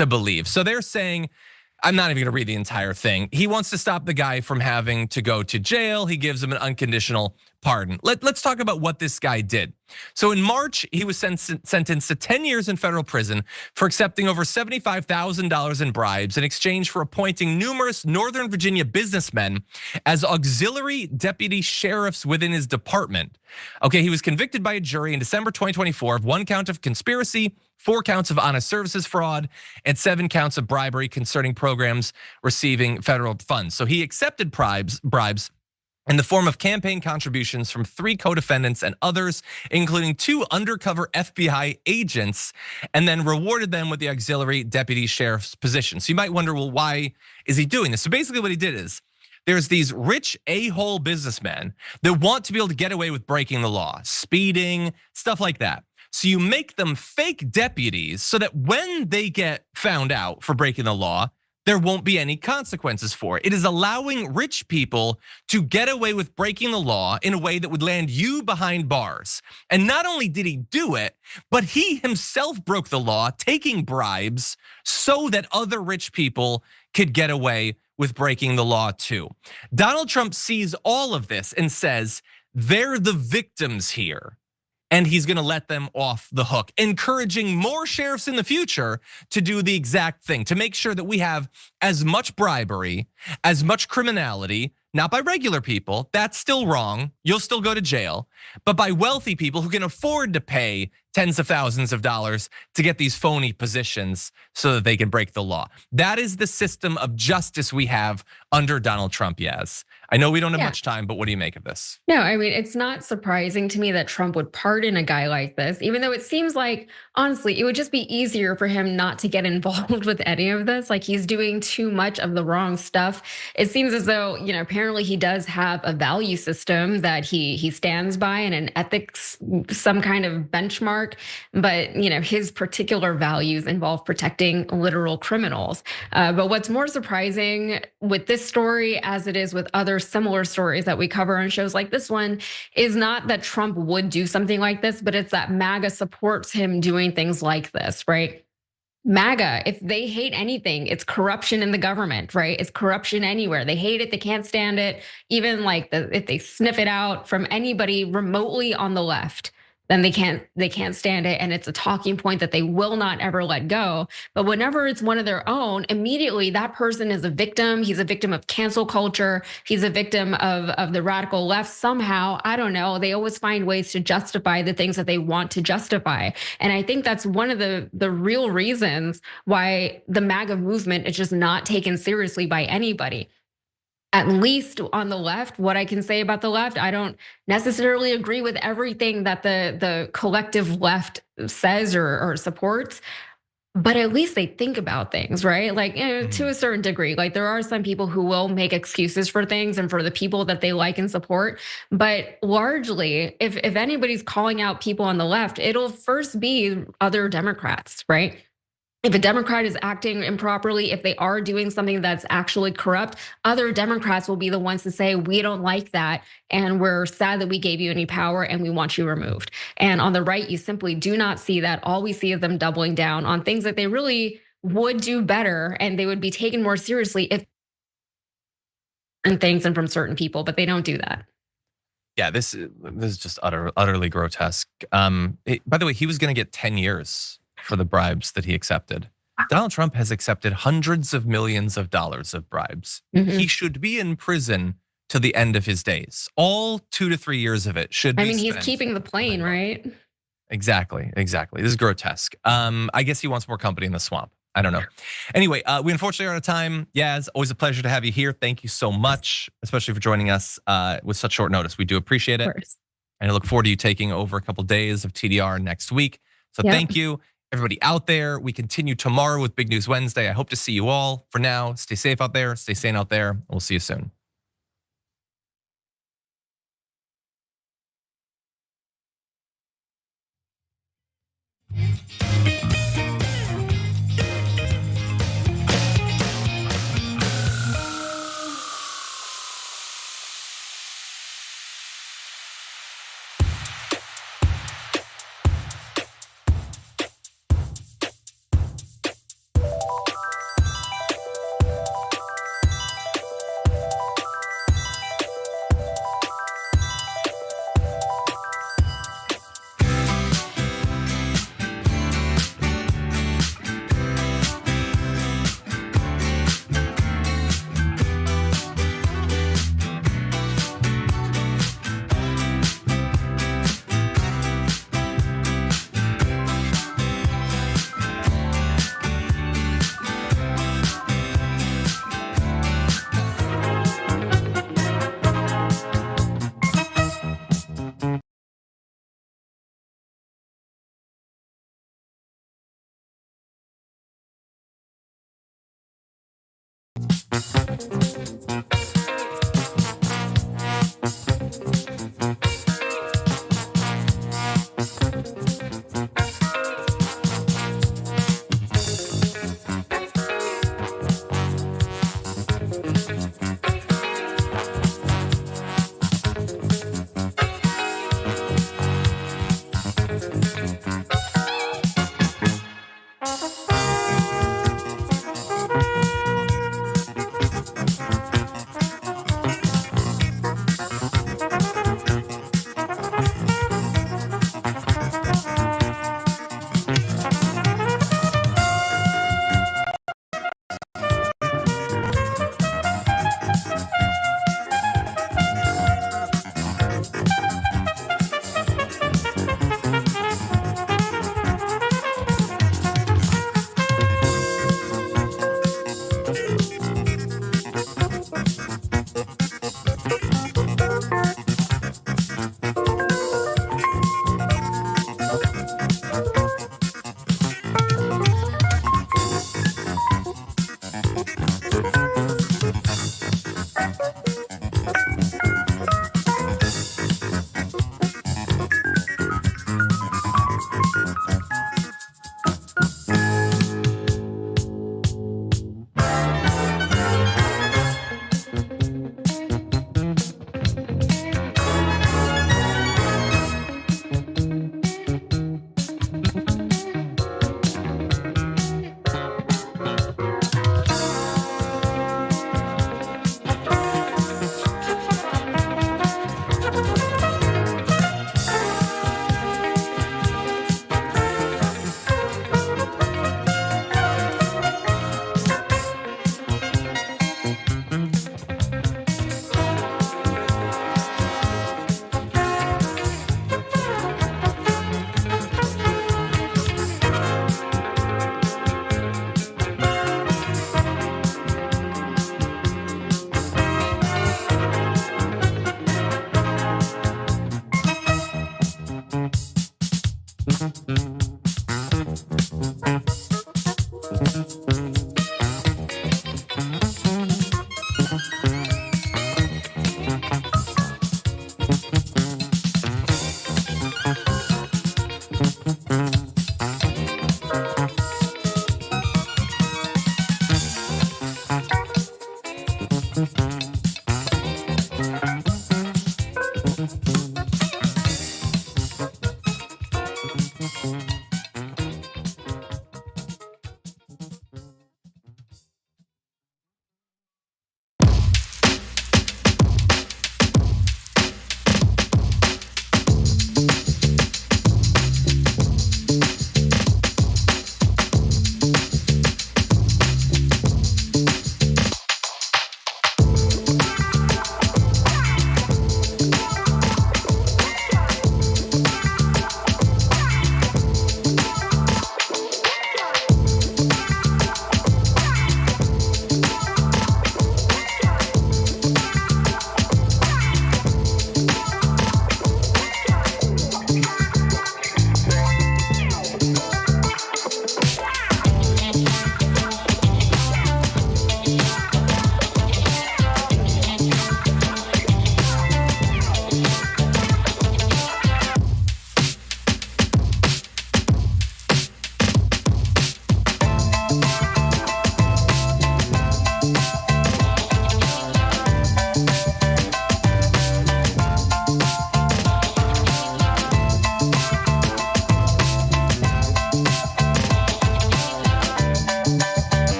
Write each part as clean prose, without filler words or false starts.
to believe. So they're saying, I'm not even gonna read the entire thing. He wants to stop the guy from having to go to jail. He gives him an unconditional pardon. Let's talk about what this guy did. So in March, he was sentenced to 10 years in federal prison for accepting over $75,000 in bribes in exchange for appointing numerous Northern Virginia businessmen as auxiliary deputy sheriffs within his department. Okay, he was convicted by a jury in December 2024 of 1 count of conspiracy, 4 counts of honest services fraud, and 7 counts of bribery concerning programs receiving federal funds. So he accepted bribes in the form of campaign contributions from 3 co-defendants and others, including 2 undercover FBI agents, and then rewarded them with the auxiliary deputy sheriff's position. So you might wonder, well, why is he doing this? So basically what he did is, there's these rich a-hole businessmen that want to be able to get away with breaking the law, speeding, stuff like that. So you make them fake deputies so that when they get found out for breaking the law, there won't be any consequences for it. It is allowing rich people to get away with breaking the law in a way that would land you behind bars. And not only did he do it, but he himself broke the law, taking bribes so that other rich people could get away with breaking the law too. Donald Trump sees all of this and says, they're the victims here. And he's gonna let them off the hook, encouraging more sheriffs in the future to do the exact thing, to make sure that we have as much bribery, as much criminality, not by regular people, that's still wrong, you'll still go to jail, but by wealthy people who can afford to pay tens of thousands of dollars to get these phony positions so that they can break the law. That is the system of justice we have under Donald Trump, Yaz. I know we don't have much time, but what do you make of this? No, I mean, it's not surprising to me that Trump would pardon a guy like this, even though it seems like, honestly, it would just be easier for him not to get involved with any of this. Like he's doing too much of the wrong stuff. It seems as though, apparently he does have a value system that he stands by and an ethics, some kind of benchmark. But his particular values involve protecting literal criminals. But what's more surprising with this story, as it is with other similar stories that we cover on shows like this one, is not that Trump would do something like this, but it's that MAGA supports him doing things like this, right? MAGA, if they hate anything, it's corruption in the government, right? It's corruption anywhere. They hate it, they can't stand it. Even like if they sniff it out from anybody remotely on the left, then they can't stand it. And it's a talking point that they will not ever let go. But whenever it's one of their own, immediately that person is a victim. He's a victim of cancel culture. He's a victim of the radical left somehow. I don't know. They always find ways to justify the things that they want to justify. And I think that's one of the real reasons why the MAGA movement is just not taken seriously by anybody. At least on the left, what I can say about the left, I don't necessarily agree with everything that the collective left says or supports, but at least they think about things, right? Like to a certain degree, like there are some people who will make excuses for things and for the people that they like and support. But largely, if anybody's calling out people on the left, it'll first be other Democrats, right? If a Democrat is acting improperly, if they are doing something that's actually corrupt, other Democrats will be the ones to say, we don't like that, and we're sad that we gave you any power and we want you removed. And on the right, you simply do not see that. All we see is them doubling down on things that they really would do better and they would be taken more seriously if and things and from certain people, but they don't do that. Yeah, this is just utterly grotesque. By the way, he was gonna get 10 years for the bribes that he accepted. Donald Trump has accepted hundreds of millions of dollars of bribes. He should be in prison to the end of his days. All 2 to 3 years of it should be. I mean, he's keeping the plane, right? Exactly. This is grotesque. I guess he wants more company in the swamp. I don't know. Anyway, we unfortunately are out of time. Yeah, it's always a pleasure to have you here. Thank you so much, especially for joining us with such short notice. We do appreciate it. Of course. And I look forward to you taking over a couple days of TDR next week. So thank you. Everybody out there, we continue tomorrow with Big News Wednesday. I hope to see you all. For now, stay safe out there, stay sane out there, and we'll see you soon.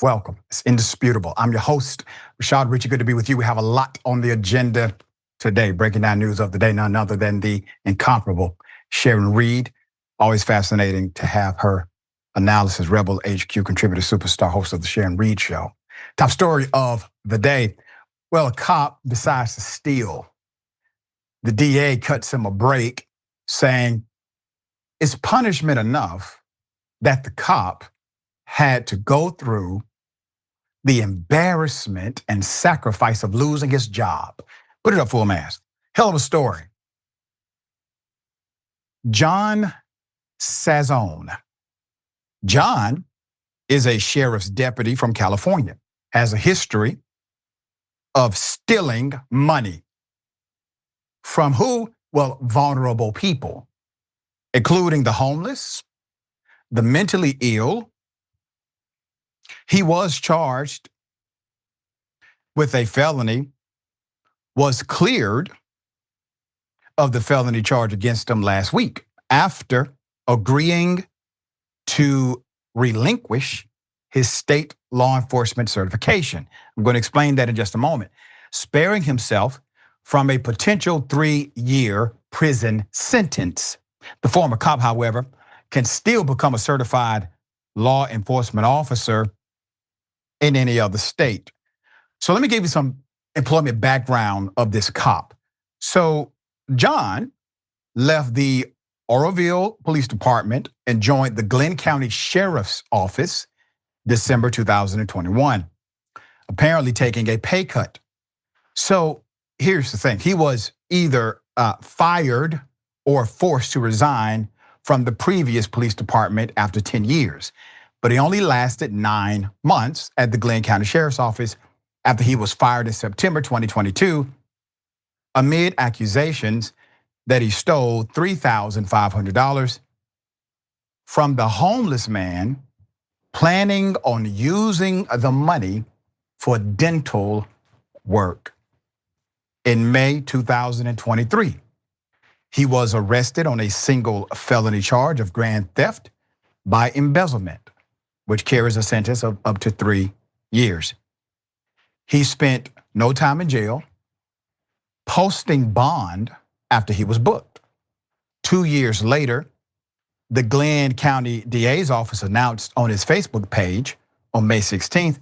Welcome. It's indisputable. I'm your host, Rashad Richey. Good to be with you. We have a lot on the agenda today, breaking down news of the day, none other than the incomparable Sharon Reed. Always fascinating to have her analysis, Rebel HQ contributor, superstar host of the Sharon Reed Show. Top story of the day. Well, a cop decides to steal. The DA cuts him a break, saying it's punishment enough that the cop had to go through the embarrassment and sacrifice of losing his job. Put it up full mask. Hell of a story. John Sazone. John is a sheriff's deputy from California, has a history of stealing money. From who? Well, vulnerable people, including the homeless, the mentally ill. He was charged with a felony, was cleared of the felony charge against him last week after agreeing to relinquish his state law enforcement certification. I'm going to explain that in just a moment. Sparing himself from a potential 3-year prison sentence. The former cop, however, can still become a certified law enforcement officer in any other state. So let me give you some employment background of this cop. So John left the Oroville Police Department and joined the Glenn County Sheriff's Office December 2021, apparently taking a pay cut. So here's the thing. He was either fired or forced to resign from the previous police department after 10 years. But he only lasted 9 months at the Glenn County Sheriff's Office after he was fired in September 2022 amid accusations that he stole $3,500 from the homeless man, planning on using the money for dental work. In May 2023, he was arrested on a single felony charge of grand theft by embezzlement, which carries a sentence of up to 3 years. He spent no time in jail, posting bond after he was booked. 2 years later, the Glenn County DA's office announced on his Facebook page on May 16th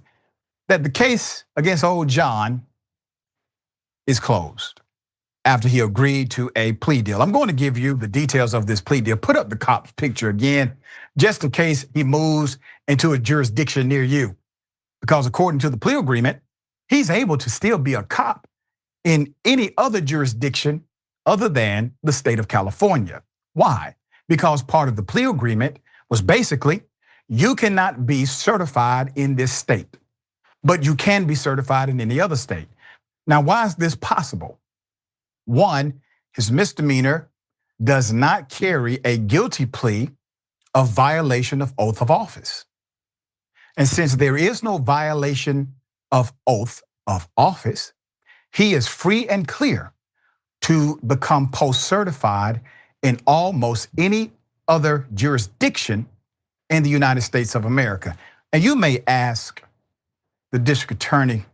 that the case against old John is closed after he agreed to a plea deal. I'm going to give you the details of this plea deal. Put up the cop's picture again, just in case he moves into a jurisdiction near you. Because according to the plea agreement, he's able to still be a cop in any other jurisdiction other than the state of California. Why? Because part of the plea agreement was basically, you cannot be certified in this state, but you can be certified in any other state. Now, why is this possible? One, his misdemeanor does not carry a guilty plea of violation of oath of office. And since there is no violation of oath of office, he is free and clear to become post-certified in almost any other jurisdiction in the United States of America. And you may ask the district attorney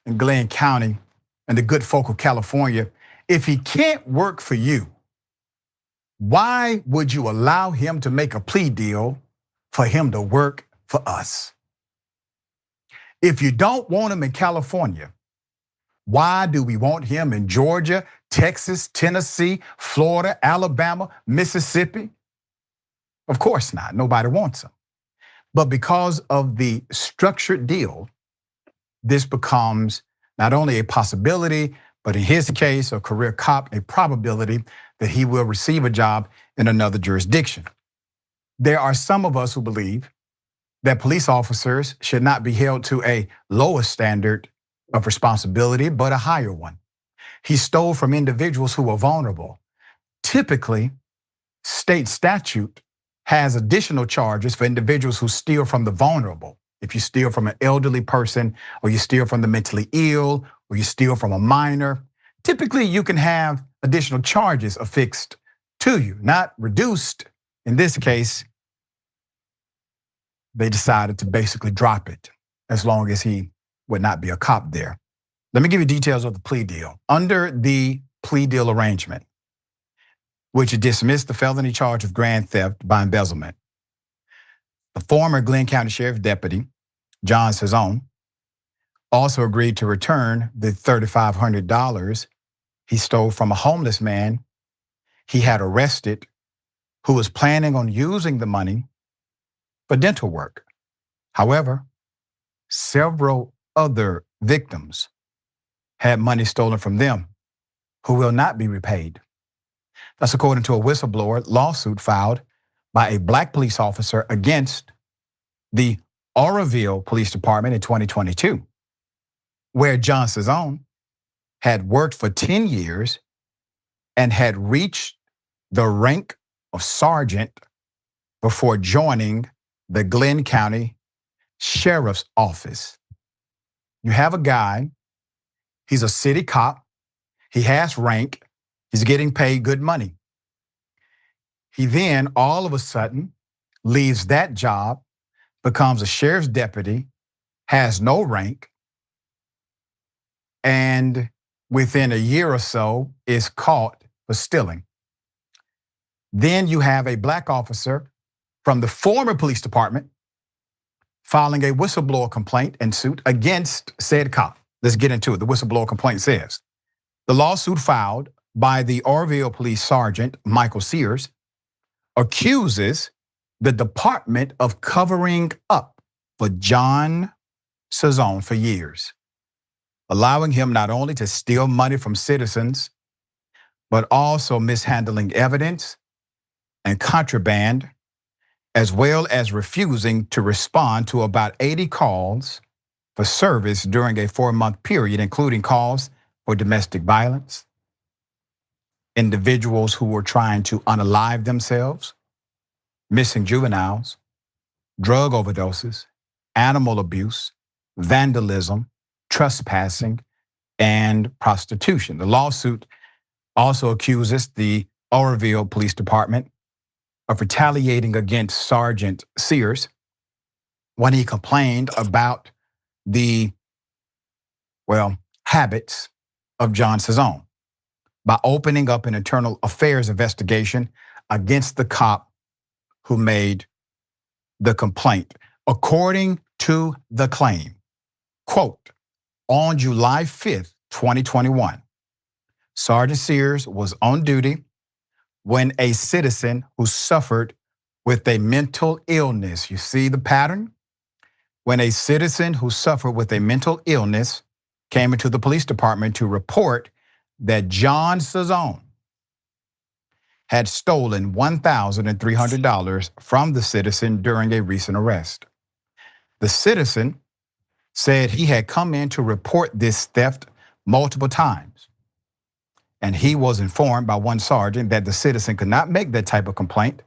in Glenn County and the good folk of California, if he can't work for you, why would you allow him to make a plea deal for him to work for us? If you don't want him in California, why do we want him in Georgia, Texas, Tennessee, Florida, Alabama, Mississippi? Of course not, nobody wants him. But because of the structured deal, this becomes not only a possibility, but in his case, a career cop, a probability that he will receive a job in another jurisdiction. There are some of us who believe that police officers should not be held to a lower standard of responsibility, but a higher one. He stole from individuals who were vulnerable. Typically, state statute has additional charges for individuals who steal from the vulnerable. If you steal from an elderly person, or you steal from the mentally ill, or you steal from a minor, typically you can have additional charges affixed to you, not reduced. In this case, they decided to basically drop it as long as he would not be a cop there. Let me give you details of the plea deal. Under the plea deal arrangement, which dismissed the felony charge of grand theft by embezzlement, the former Glenn County Sheriff Deputy, John Cezone, also agreed to return the $3,500 he stole from a homeless man he had arrested who was planning on using the money for dental work. However, several other victims had money stolen from them who will not be repaid. That's according to a whistleblower lawsuit filed by a Black police officer against the Oroville Police Department in 2022, where John Cezone had worked for 10 years and had reached the rank of sergeant before joining the Glenn County Sheriff's Office. You have a guy, he's a city cop, he has rank, he's getting paid good money. He then all of a sudden leaves that job, becomes a sheriff's deputy, has no rank, and within a year or so is caught for stealing. Then you have a Black officer from the former police department filing a whistleblower complaint and suit against said cop. Let's get into it. The whistleblower complaint says, the lawsuit filed by the Oroville Police Sergeant Michael Sears accuses the department of covering up for John Cezone for years, allowing him not only to steal money from citizens, but also mishandling evidence and contraband, as well as refusing to respond to about 80 calls for service during a 4-month period, including calls for domestic violence, individuals who were trying to unalive themselves, missing juveniles, drug overdoses, animal abuse, vandalism, trespassing, and prostitution. The lawsuit also accuses the Oroville Police Department of retaliating against Sergeant Sears when he complained about the, habits of John Cezone by opening up an internal affairs investigation against the cop who made the complaint. According to the claim, quote, on July 5th, 2021, Sergeant Sears was on duty when a citizen who suffered with a mental illness, you see the pattern? When a citizen who suffered with a mental illness came into the police department to report that John Cezone had stolen $1,300 from the citizen during a recent arrest. The citizen said he had come in to report this theft multiple times, and he was informed by one sergeant that the citizen could not make that type of complaint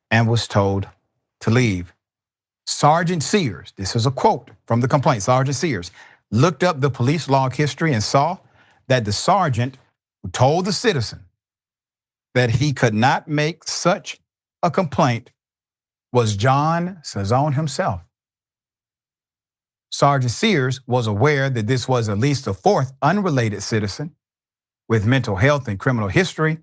and was told to leave. Sergeant Sears, this is a quote from the complaint, Sergeant Sears looked up the police log history and saw that the sergeant who told the citizen that he could not make such a complaint was John Cezone himself. Sergeant Sears was aware that this was at least a fourth unrelated citizen with mental health and criminal history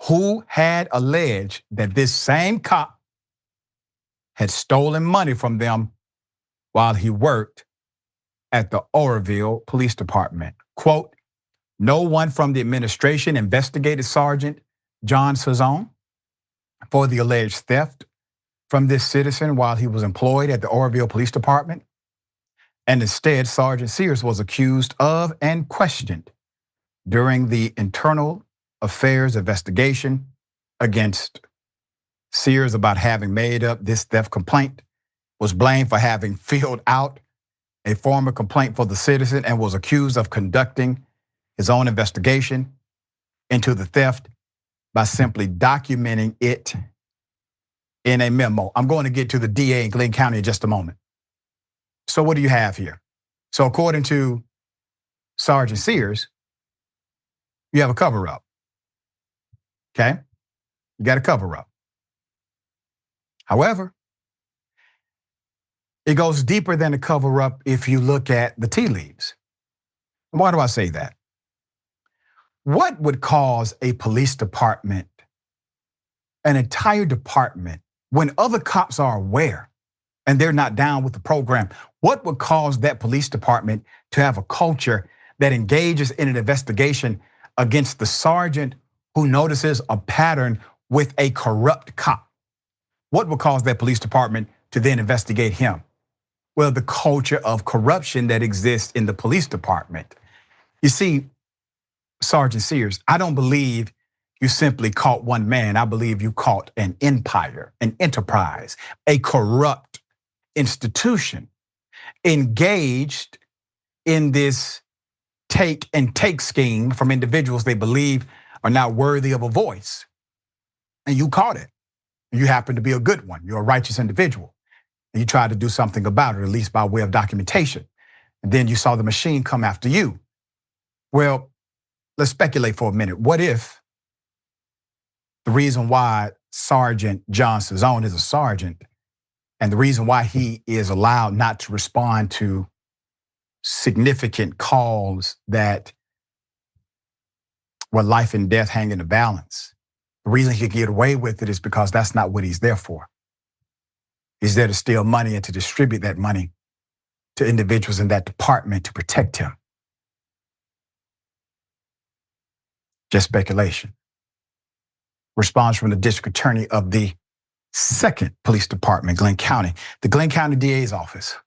who had alleged that this same cop had stolen money from them while he worked at the Oroville Police Department. Quote, no one from the administration investigated Sergeant John Cezone for the alleged theft from this citizen while he was employed at the Oroville Police Department. And instead, Sergeant Sears was accused of and questioned during the internal affairs investigation against Sears about having made up this theft complaint, was blamed for having filled out a formal complaint for the citizen, and was accused of conducting his own investigation into the theft by simply documenting it in a memo. I'm going to get to the DA in Glenn County in just a moment. So what do you have here? So according to Sergeant Sears, you have a cover up. Okay? You got a cover up. However, It goes deeper than a cover up if you look at the tea leaves. Why do I say that? What would cause a police department, an entire department, when other cops are aware and they're not down with the program, what would cause that police department to have a culture that engages in an investigation against the sergeant who notices a pattern with a corrupt cop? What would cause that police department to then investigate him? Well, the culture of corruption that exists in the police department. You see, Sergeant Sears, I don't believe you simply caught one man. I believe you caught an empire, an enterprise, a corrupt institution engaged in this take and take scheme from individuals they believe are not worthy of a voice. And you caught it. You happen to be a good one. You're a righteous individual. And you tried to do something about it, at least by way of documentation. And then you saw the machine come after you. Well, let's speculate for a minute. What if the reason why Sergeant John Cezone is a sergeant and the reason why he is allowed not to respond to significant calls that were life and death hang in the balance, the reason he can get away with it is because that's not what he's there for. He's there to steal money and to distribute that money to individuals in that department to protect him. Just speculation. Response from the district attorney of the 2nd Police Department, Glenn County. The Glenn County DA's office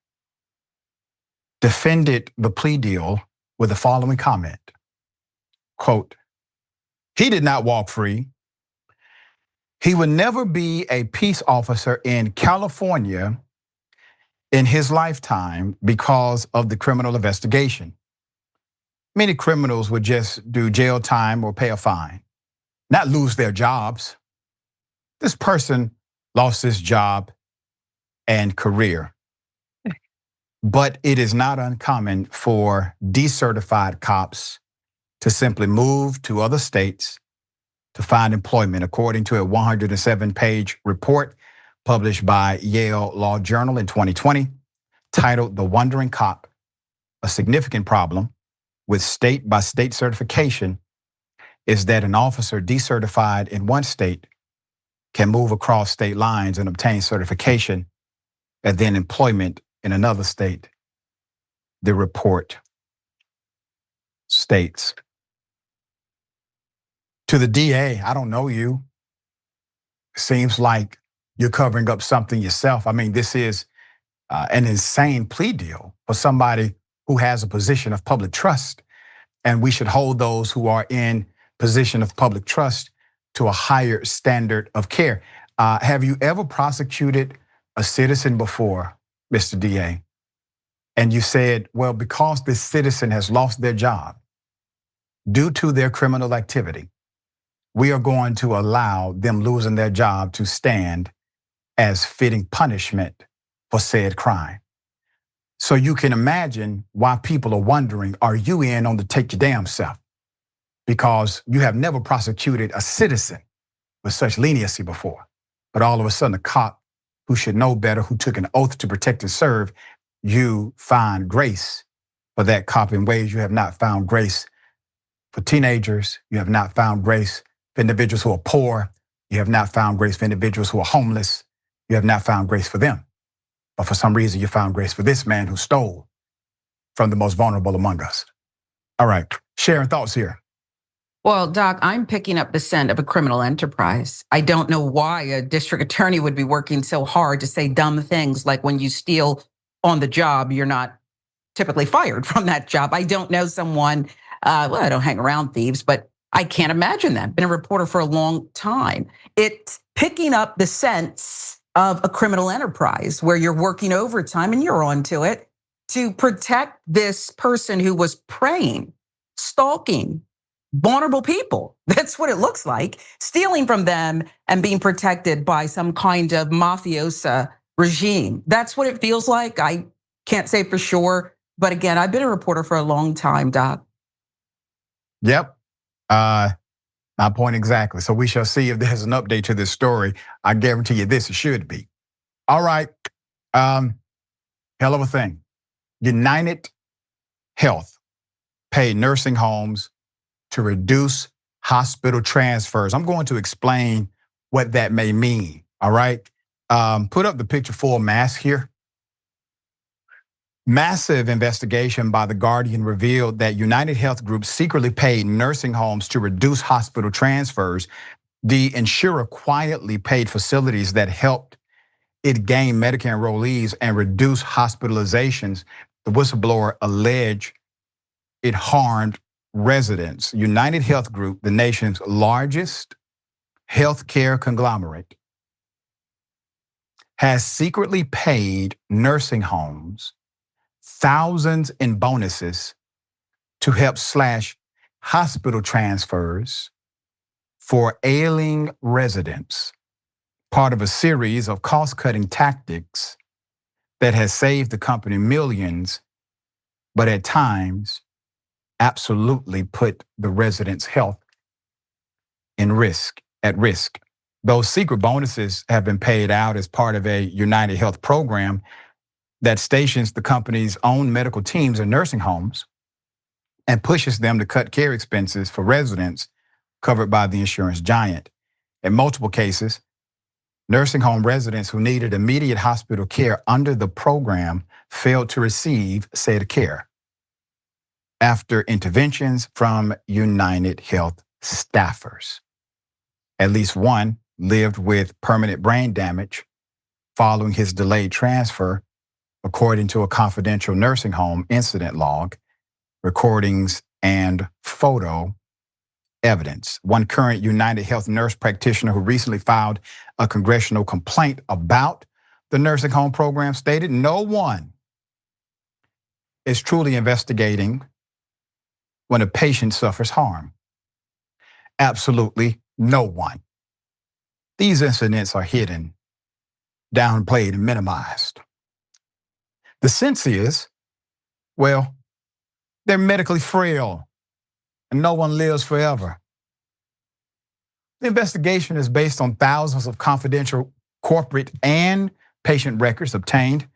defended the plea deal with the following comment. Quote, he did not walk free. He would never be a peace officer in California in his lifetime because of the criminal investigation. Many criminals would just do jail time or pay a fine, not lose their jobs. This person lost his job and career. But it is not uncommon for decertified cops to simply move to other states to find employment, according to a 107-page report published by Yale Law Journal in 2020, titled The Wandering Cop, a significant problem with state-by-state certification is that an officer decertified in one state can move across state lines and obtain certification and then employment in another state. The report states, to the DA, I don't know you. Seems like you're covering up something yourself. I mean, this is an insane plea deal for somebody who has a position of public trust. And we should hold those who are in position of public trust to a higher standard of care. Have you ever prosecuted a citizen before, Mr. DA? And you said, well, because this citizen has lost their job due to their criminal activity, we are going to allow them losing their job to stand as fitting punishment for said crime. So you can imagine why people are wondering, are you in on the take your damn self? Because you have never prosecuted a citizen with such leniency before. But all of a sudden, a cop who should know better, who took an oath to protect and serve, you find grace for that cop in ways you have not found grace for teenagers. You have not found grace for individuals who are poor. You have not found grace for individuals who are homeless. You have not found grace for them. But for some reason, you found grace for this man who stole from the most vulnerable among us. All right, Sharon, thoughts here. Well, Doc, I'm picking up the scent of a criminal enterprise. I don't know why a district attorney would be working so hard to say dumb things like when you steal on the job, you're not typically fired from that job. I don't know someone, well, I don't hang around thieves, but I can't imagine them. Been a reporter for a long time. It's picking up the sense of a criminal enterprise where you're working overtime and you're onto it to protect this person who was preying, stalking vulnerable people. That's what it looks like. Stealing from them and being protected by some kind of mafiosa regime. That's what it feels like. I can't say for sure. But again, I've been a reporter for a long time, Doc. Yep. My point exactly. So we shall see if there's an update to this story. I guarantee you this, it should be. All right. Hell of a thing. UnitedHealth paid nursing homes to reduce hospital transfers. I'm going to explain what that may mean, all right? Put up the picture full mask here. Massive investigation by The Guardian revealed that UnitedHealth Group secretly paid nursing homes to reduce hospital transfers. The insurer quietly paid facilities that helped it gain Medicare enrollees and reduce hospitalizations. The whistleblower alleged it harmed residents. UnitedHealth Group, the nation's largest healthcare conglomerate, has secretly paid nursing homes thousands in bonuses to help slash hospital transfers for ailing residents, part of a series of cost-cutting tactics that has saved the company millions, but at times absolutely put the residents' health at risk. Those secret bonuses have been paid out as part of a UnitedHealth program that stations the company's own medical teams in nursing homes and pushes them to cut care expenses for residents covered by the insurance giant. In multiple cases, nursing home residents who needed immediate hospital care under the program failed to receive said care after interventions from UnitedHealth staffers. At least one lived with permanent brain damage following his delayed transfer, according to a confidential nursing home incident log, recordings, and photo evidence. One current UnitedHealth nurse practitioner who recently filed a congressional complaint about the nursing home program stated, "No one is truly investigating when a patient suffers harm. Absolutely no one. These incidents are hidden, downplayed, and minimized. The sense is, well, they're medically frail and no one lives forever." The investigation is based on thousands of confidential corporate and patient records obtained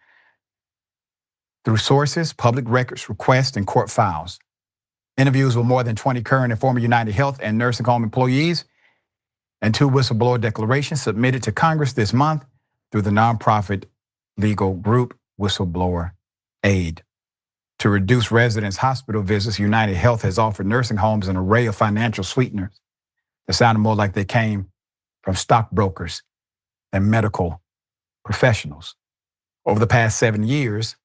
through sources, public records requests, and court files. Interviews with more than 20 current and former UnitedHealth and nursing home employees, and 2 whistleblower declarations submitted to Congress this month through the nonprofit legal group Whistleblower Aid. To reduce residents' hospital visits, UnitedHealth has offered nursing homes an array of financial sweeteners that sounded more like they came from stockbrokers than medical professionals. Over the past 7 years,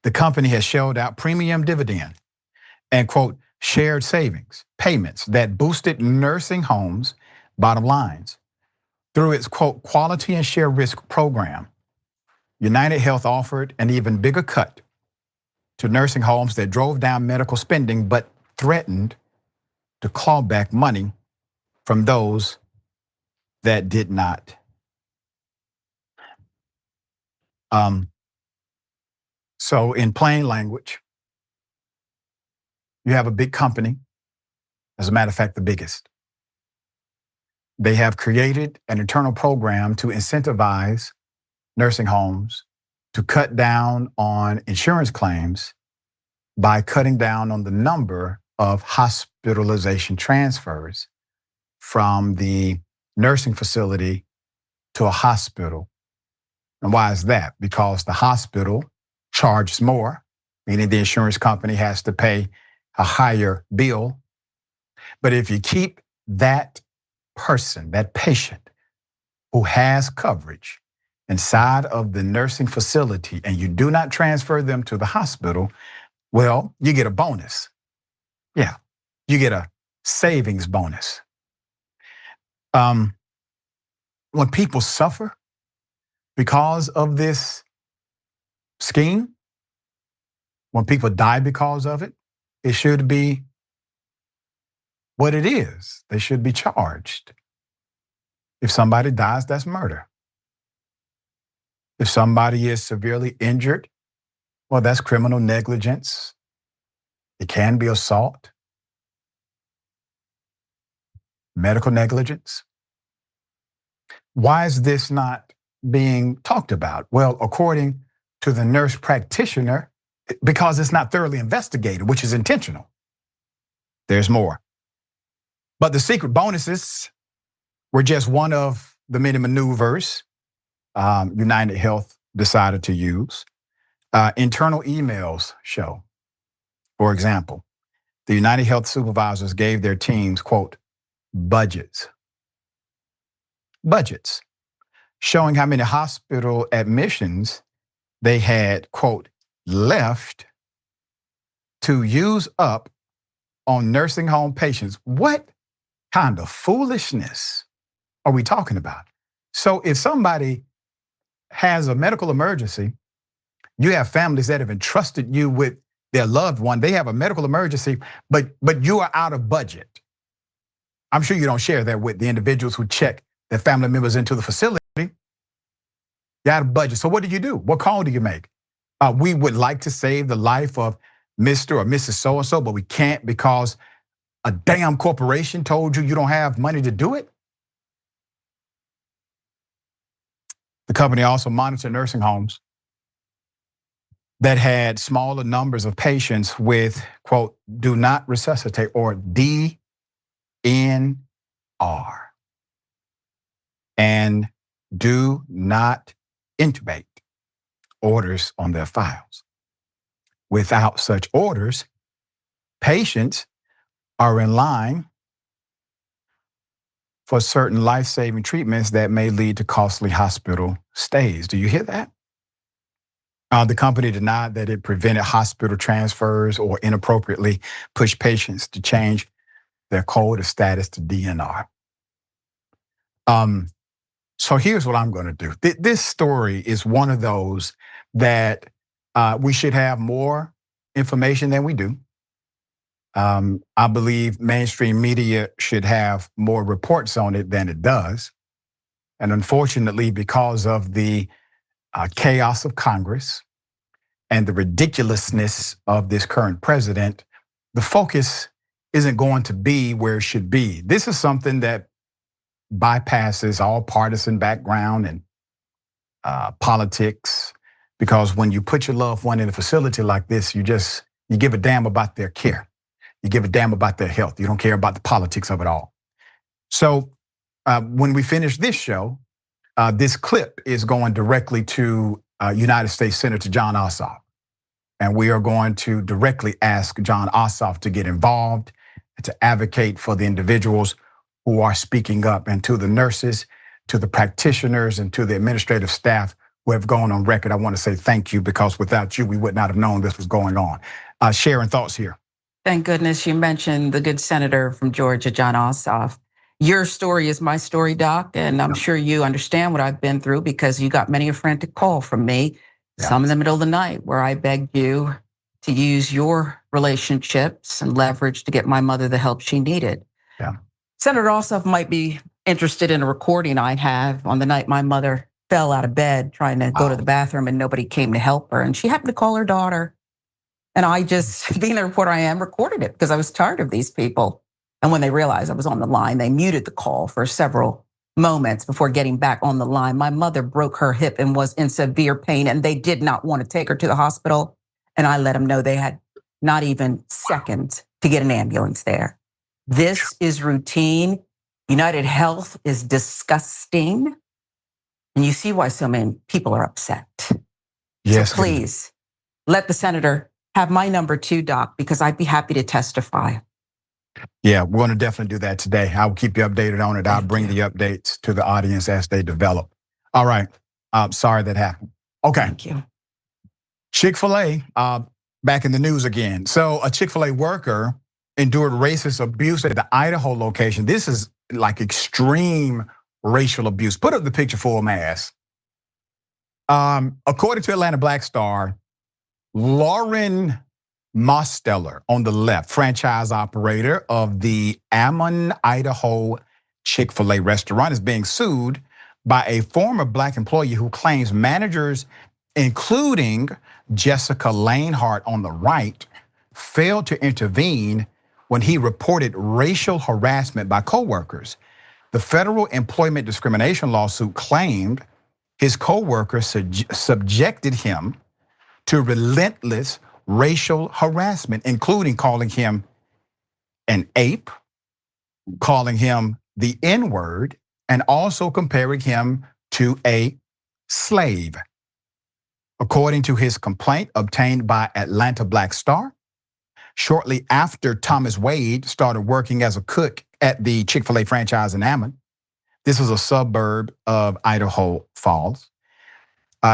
the company has shelled out premium dividend and, quote, shared savings payments that boosted nursing homes' bottom lines. Through its, quote, quality and share risk program, UnitedHealth offered an even bigger cut to nursing homes that drove down medical spending but threatened to claw back money from those that did not. So in plain language, you have a big company, as a matter of fact, the biggest. They have created an internal program to incentivize nursing homes to cut down on insurance claims by cutting down on the number of hospitalization transfers from the nursing facility to a hospital. And why is that? Because the hospital charges more, meaning the insurance company has to pay a higher bill. But if you keep that person, that patient who has coverage inside of the nursing facility and you do not transfer them to the hospital, well, you get a bonus. Yeah, you get a savings bonus. When people suffer because of this scheme, when people die because of it, it should be what it is. They should be charged. If somebody dies, that's murder. If somebody is severely injured, well, that's criminal negligence. It can be assault, medical negligence. Why is this not being talked about? Well, according to the nurse practitioner because it's not thoroughly investigated, which is intentional. There's more. But the secret bonuses were just one of the many maneuvers UnitedHealth decided to use. Internal emails show, for example, the UnitedHealth supervisors gave their teams, quote, budgets, showing how many hospital admissions they had, quote, left to use up on nursing home patients. What kind of foolishness are we talking about? So if somebody has a medical emergency, you have families that have entrusted you with their loved one. They have a medical emergency, but you are out of budget. I'm sure you don't share that with the individuals who check their family members into the facility. You're out of budget. So what do? What call do you make? We would like to save the life of Mr. or Mrs. So-and-so, but we can't because a damn corporation told you don't have money to do it. The company also monitored nursing homes that had smaller numbers of patients with, quote, do not resuscitate, or DNR, and do not intubate orders on their files. Without such orders, patients are in line for certain life-saving treatments that may lead to costly hospital stays. Do you hear that? The company denied that it prevented hospital transfers or inappropriately pushed patients to change their code of status to DNR. So here's what I'm going to do. This story is one of those that we should have more information than we do. I believe mainstream media should have more reports on it than it does. And unfortunately, because of the chaos of Congress and the ridiculousness of this current president, the focus isn't going to be where it should be. This is something that bypasses all partisan background and politics, because when you put your loved one in a facility like this, you give a damn about their care. You give a damn about their health. You don't care about the politics of it all. So when we finish this show, this clip is going directly to United States Senator Jon Ossoff. And we are going to directly ask Jon Ossoff to get involved and to advocate for the individuals who are speaking up, and to the nurses, to the practitioners, and to the administrative staff who have gone on record. I want to say thank you, because without you, we would not have known this was going on. Sharon, thoughts here? Thank goodness you mentioned the good senator from Georgia, Jon Ossoff. Your story is my story, Doc, and I'm sure you understand what I've been through, because you got many a frantic call from me, some in the middle of the night, where I begged you to use your relationships and leverage to get my mother the help she needed. Yeah. Senator Ossoff might be interested in a recording I have on the night my mother fell out of bed trying to go to the bathroom and nobody came to help her. And she happened to call her daughter. And I just, being the reporter I am, recorded it because I was tired of these people. And when they realized I was on the line, they muted the call for several moments before getting back on the line. My mother broke her hip and was in severe pain, and they did not want to take her to the hospital. And I let them know they had not even seconds to get an ambulance there. This is routine. UnitedHealth is disgusting. And you see why so many people are upset. Yes. So please, let the senator have my number too, Doc, because I'd be happy to testify. Yeah, we're going to definitely do that today. I'll keep you updated on it. I'll bring the updates to the audience as they develop. All right. Sorry that happened. Okay. Thank you. Chick-fil-A, back in the news again. So a Chick-fil-A worker endured racist abuse at the Idaho location. This is like extreme racial abuse. Put up the picture for mass. According to Atlanta Black Star, Lauren Mosteller on the left, franchise operator of the Ammon, Idaho Chick-fil-A restaurant, is being sued by a former Black employee who claims managers, including Jessica Lanehart on the right, failed to intervene when he reported racial harassment by coworkers. The federal employment discrimination lawsuit claimed his coworkers subjected him to relentless racial harassment, including calling him an ape, calling him the N-word, and also comparing him to a slave. According to his complaint obtained by Atlanta Black Star, shortly after Thomas Wade started working as a cook at the Chick-fil-A franchise in Ammon, this was a suburb of Idaho Falls,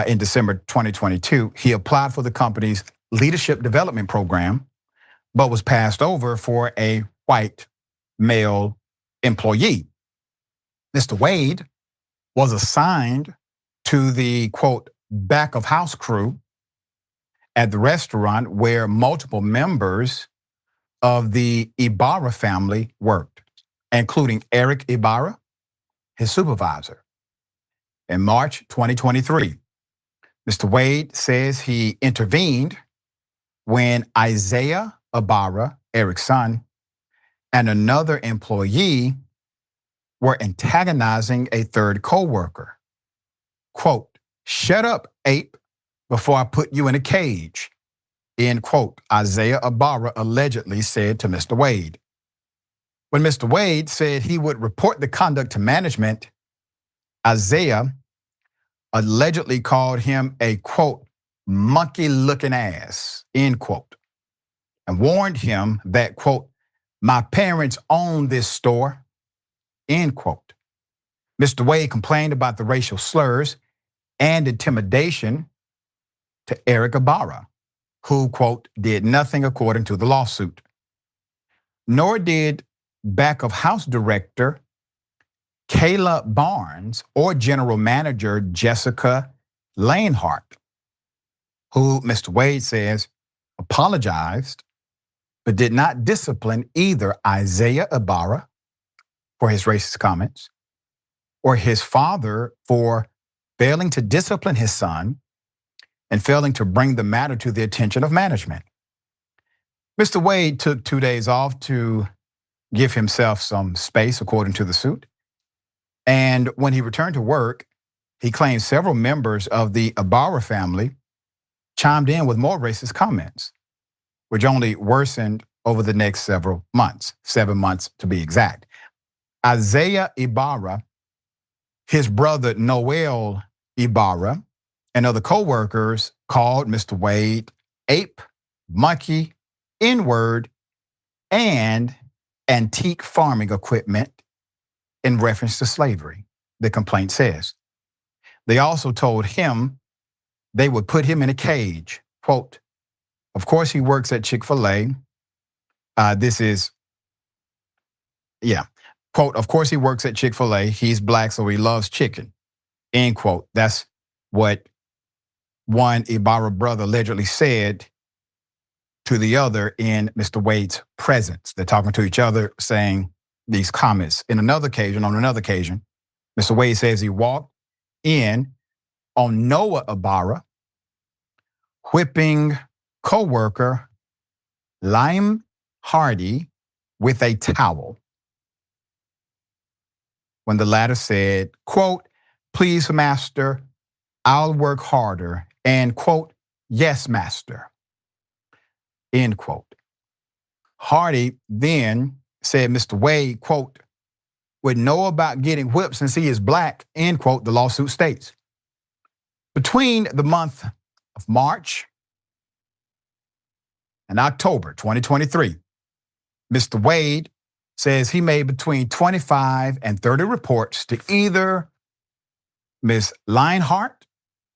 in December 2022, he applied for the company's leadership development program, but was passed over for a white male employee. Mr. Wade was assigned to the, quote, back of house crew at the restaurant where multiple members of the Ibarra family worked, including Eric Ibarra, his supervisor. In March 2023, Mr. Wade says he intervened when Isaiah Ibarra, Eric's son, and another employee were antagonizing a third co-worker. Quote, "Shut up, ape, before I put you in a cage," end quote, Isaiah Ibarra allegedly said to Mr. Wade. When Mr. Wade said he would report the conduct to management, Isaiah allegedly called him a, quote, monkey-looking ass, end quote, and warned him that, quote, "My parents own this store," end quote. Mr. Wade complained about the racial slurs and intimidation to Eric Ibarra, who, quote, "did nothing according to the lawsuit." Nor did back of house director Kayla Barnes or general manager Jessica Lanehart, who Mr. Wade says apologized but did not discipline either Isaiah Ibarra for his racist comments or his father for failing to discipline his son and failing to bring the matter to the attention of management. Mr. Wade took 2 days off to give himself some space, according to the suit. And when he returned to work, he claimed several members of the Ibarra family chimed in with more racist comments, which only worsened over the next several months, 7 months to be exact. Isaiah Ibarra, his brother Noel Ibarra, and other co-workers called Mr. Wade ape, monkey, N-word, and antique farming equipment in reference to slavery, the complaint says. They also told him they would put him in a cage. Quote, "Of course he works at Chick-fil-A. Quote, "Of course he works at Chick-fil-A. He's black, so he loves chicken," end quote. That's what one Ibarra brother allegedly said to the other in Mr. Wade's presence. They're talking to each other, saying these comments. On another occasion, Mr. Wade says he walked in on Noah Ibarra whipping co-worker Lime Hardy with a towel. When the latter said, quote, "Please, master, I'll work harder," and quote, "Yes, master," end quote. Hardy then said Mr. Wade, quote, "would know about getting whipped since he is black," end quote, the lawsuit states. Between the month of March and October 2023, Mr. Wade says he made between 25 and 30 reports to either Ms. Leinhart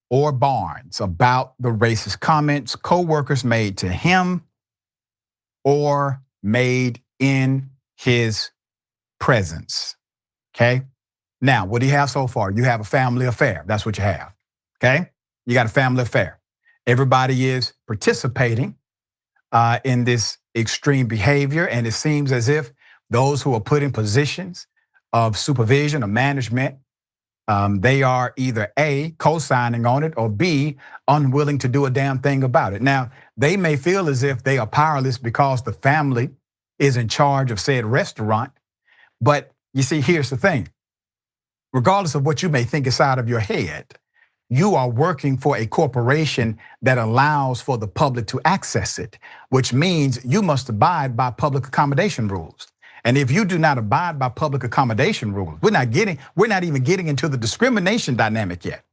or Barnes about the racist comments co-workers made to him or made in his presence, okay? Now, what do you have so far? You have a family affair. That's what you have, okay? You got a family affair. Everybody is participating in this extreme behavior, and it seems as if those who are put in positions of supervision or management, they are either A, co-signing on it, or B, unwilling to do a damn thing about it. Now, they may feel as if they are powerless because the family is in charge of said restaurant. But you see, here's the thing. Regardless of what you may think inside of your head, you are working for a corporation that allows for the public to access it, which means you must abide by public accommodation rules. And if you do not abide by public accommodation rules, we're not even getting into the discrimination dynamic yet.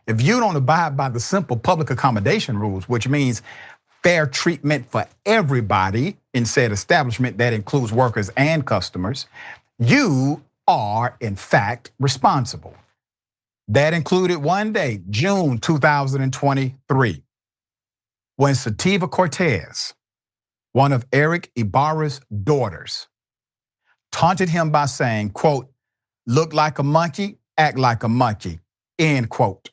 If you don't abide by the simple public accommodation rules, which means fair treatment for everybody in said establishment, that includes workers and customers, you are in fact responsible. That included one day, June 2023, when Sativa Cortez, one of Eric Ibarra's daughters, taunted him by saying, quote, "Look like a monkey, act like a monkey," end quote.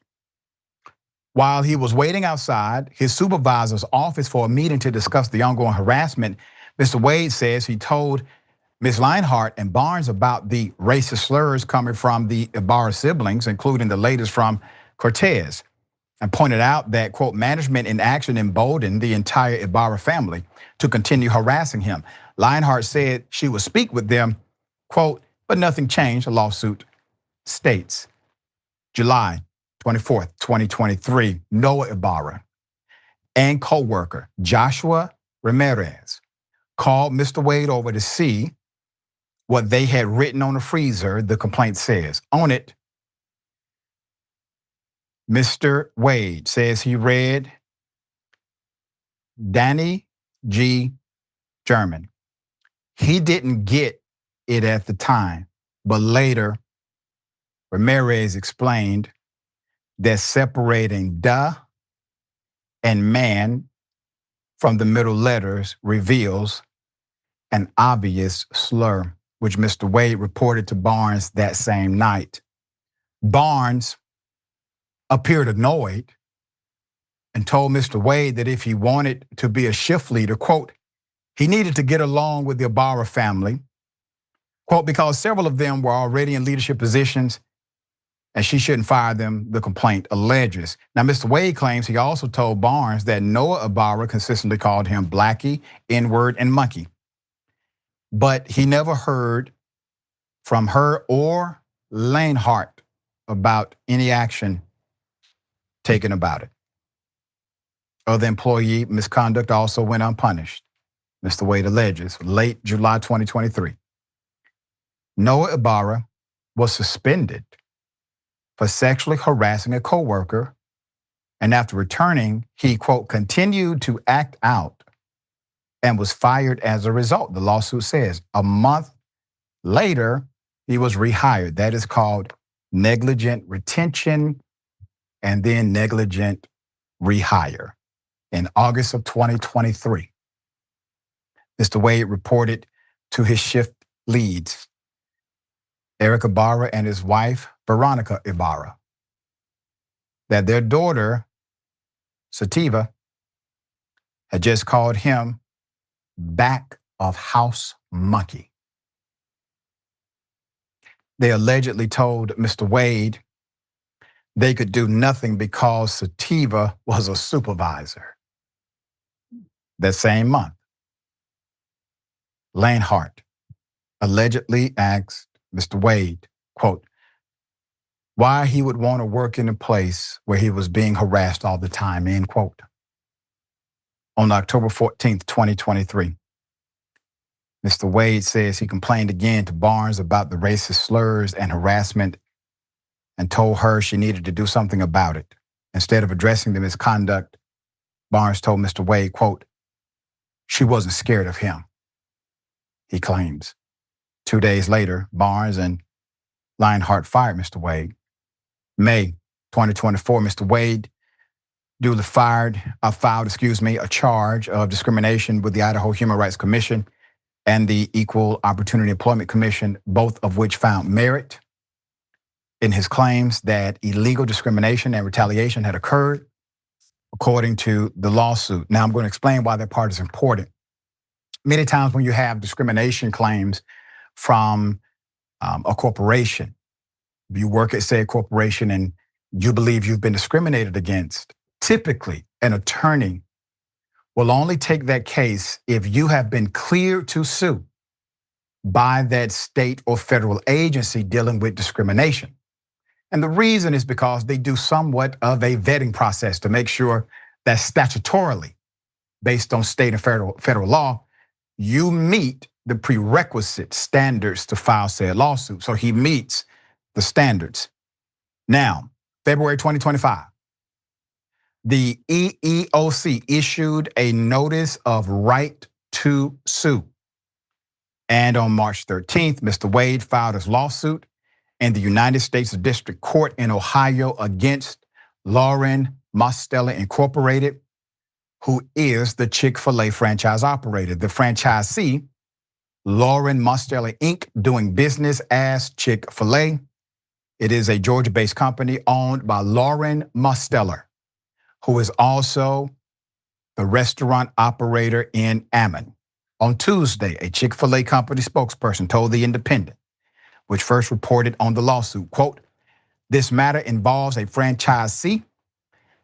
While he was waiting outside his supervisor's office for a meeting to discuss the ongoing harassment, Mr. Wade says he told Ms. Lionheart and Barnes about the racist slurs coming from the Ibarra siblings, including the latest from Cortez, and pointed out that, quote, management in action emboldened the entire Ibarra family to continue harassing him. Lionheart said she would speak with them, quote, but nothing changed, the lawsuit states. July 24th, 2023, Noah Ibarra and co-worker Joshua Ramirez called Mr. Wade over to see what they had written on the freezer, the complaint says. On it, Mr. Wade says he read Danny G. German. He didn't get it at the time, but later Ramirez explained that separating "da" and "man" from the middle letters reveals an obvious slur, which Mr. Wade reported to Barnes that same night. Barnes appeared annoyed and told Mr. Wade that if he wanted to be a shift leader, quote, he needed to get along with the Ibarra family, quote, because several of them were already in leadership positions and she shouldn't fire them, the complaint alleges. Now, Mr. Wade claims he also told Barnes that Noah Ibarra consistently called him Blackie, N-word, and monkey. But he never heard from her or Lionheart about any action taken about it. Other employee misconduct also went unpunished, Mr. Wade alleges. Late July 2023, Noah Ibarra was suspended for sexually harassing a coworker, and after returning, he, quote, continued to act out and was fired as a result, the lawsuit says. A month later, he was rehired. That is called negligent retention and then negligent rehire. In August of 2023, Mr. Wade reported to his shift leads, Eric Ibarra and his wife, Veronica Ibarra, that their daughter, Sativa, had just called him back of house monkey. They allegedly told Mr. Wade they could do nothing because Sativa was a supervisor. That same month, Lionheart allegedly asked Mr. Wade, quote, why he would want to work in a place where he was being harassed all the time, end quote. On October 14th, 2023, Mr. Wade says he complained again to Barnes about the racist slurs and harassment and told her she needed to do something about it. Instead of addressing the misconduct, Barnes told Mr. Wade, quote, she wasn't scared of him, he claims. 2 days later, Barnes and Lionheart fired Mr. Wade. May 2024, Mr. Wade duly filed a charge of discrimination with the Idaho Human Rights Commission and the Equal Opportunity Employment Commission, both of which found merit in his claims that illegal discrimination and retaliation had occurred, according to the lawsuit. Now, I'm going to explain why that part is important. Many times when you have discrimination claims from a corporation, you work at, say, a corporation and you believe you've been discriminated against, typically an attorney will only take that case if you have been cleared to sue by that state or federal agency dealing with discrimination. And the reason is because they do somewhat of a vetting process to make sure that statutorily, based on state and federal law, you meet the prerequisite standards to file said lawsuit. So he meets the standards. Now, February 2025, the EEOC issued a notice of right to sue. And on March 13th, Mr. Wade filed his lawsuit in the United States District Court in Ohio against Lauren Mostella Incorporated, who is the Chick-fil-A franchise operator. The franchisee, Lauren Mostella Inc., doing business as Chick-fil-A. It is a Georgia-based company owned by Lauren Mostella, who is also the restaurant operator in Ammon. On Tuesday, a Chick-fil-A company spokesperson told The Independent, which first reported on the lawsuit, quote, "This matter involves a franchisee,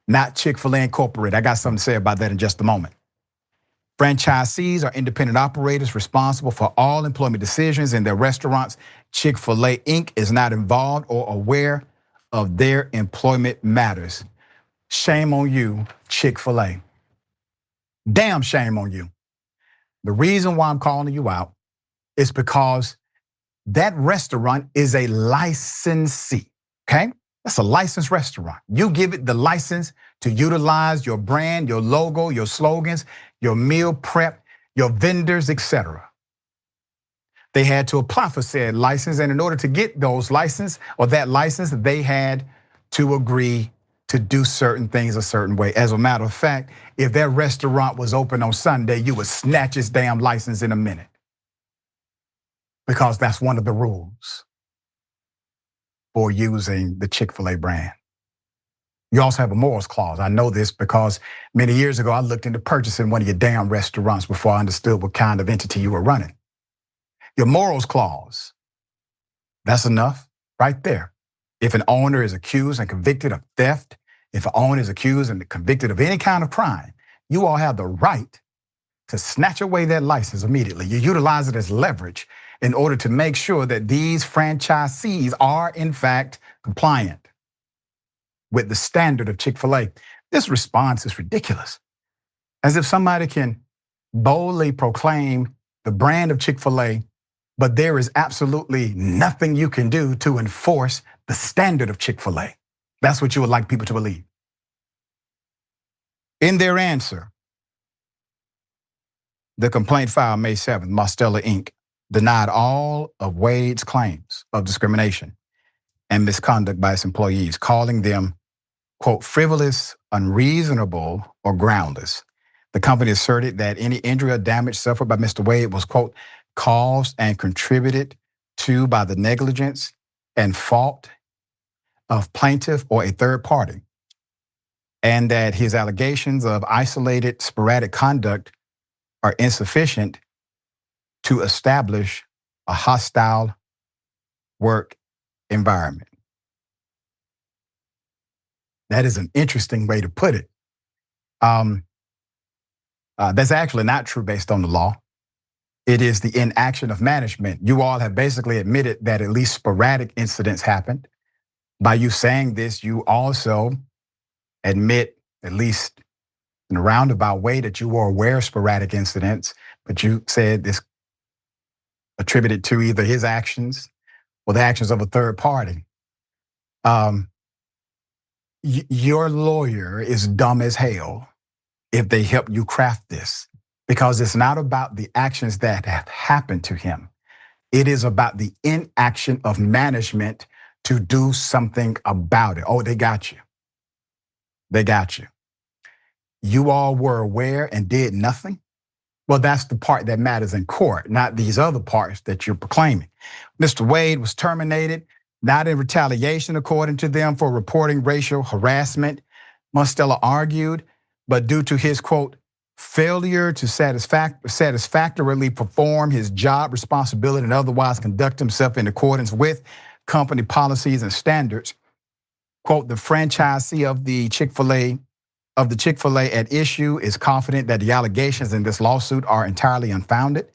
not Chick-fil-A Incorporated." I got something to say about that in just a moment. Franchisees are independent operators responsible for all employment decisions in their restaurants. Chick-fil-A Inc. is not involved or aware of their employment matters. Shame on you, Chick-fil-A. Damn shame on you. The reason why I'm calling you out is because that restaurant is a licensee, okay? That's a licensed restaurant. You give it the license to utilize your brand, your logo, your slogans, your meal prep, your vendors, etc. They had to apply for said license, and in order to get those license or that license, they had to agree to do certain things a certain way. As a matter of fact, if that restaurant was open on Sunday, you would snatch its damn license in a minute, because that's one of the rules for using the Chick-fil-A brand. You also have a morals clause. I know this because many years ago, I looked into purchasing one of your damn restaurants before I understood what kind of entity you were running. Your morals clause, that's enough right there. If an owner is accused and convicted of theft, if an owner is accused and convicted of any kind of crime, you all have the right to snatch away that license immediately. You utilize it as leverage in order to make sure that these franchisees are in fact compliant with the standard of Chick-fil-A. This response is ridiculous. As if somebody can boldly proclaim the brand of Chick-fil-A, but there is absolutely nothing you can do to enforce the standard of Chick-fil-A. That's what you would like people to believe. In their answer, the complaint filed May 7th, Mostella Inc. denied all of Wade's claims of discrimination and misconduct by its employees, calling them, quote, frivolous, unreasonable, or groundless. The company asserted that any injury or damage suffered by Mr. Wade was, quote, caused and contributed to by the negligence and fault of plaintiff or a third party, and that his allegations of isolated, sporadic conduct are insufficient to establish a hostile work environment. That is an interesting way to put it. That's actually not true based on the law. It is the inaction of management. You all have basically admitted that at least sporadic incidents happened. By you saying this, you also admit, at least in a roundabout way, that you were aware of sporadic incidents, but you said this attributed to either his actions or the actions of a third party. Your lawyer is dumb as hell if they help you craft this, because it's not about the actions that have happened to him. It is about the inaction of management to do something about it. Oh, they got you. They got you. You all were aware and did nothing? Well, that's the part that matters in court, not these other parts that you're proclaiming. Mr. Wade was terminated, not in retaliation, according to them, for reporting racial harassment, Mostella argued, but due to his, quote, failure to satisfactorily perform his job responsibility and otherwise conduct himself in accordance with company policies and standards, quote, the franchisee of the Chick-fil-A at issue is confident that the allegations in this lawsuit are entirely unfounded.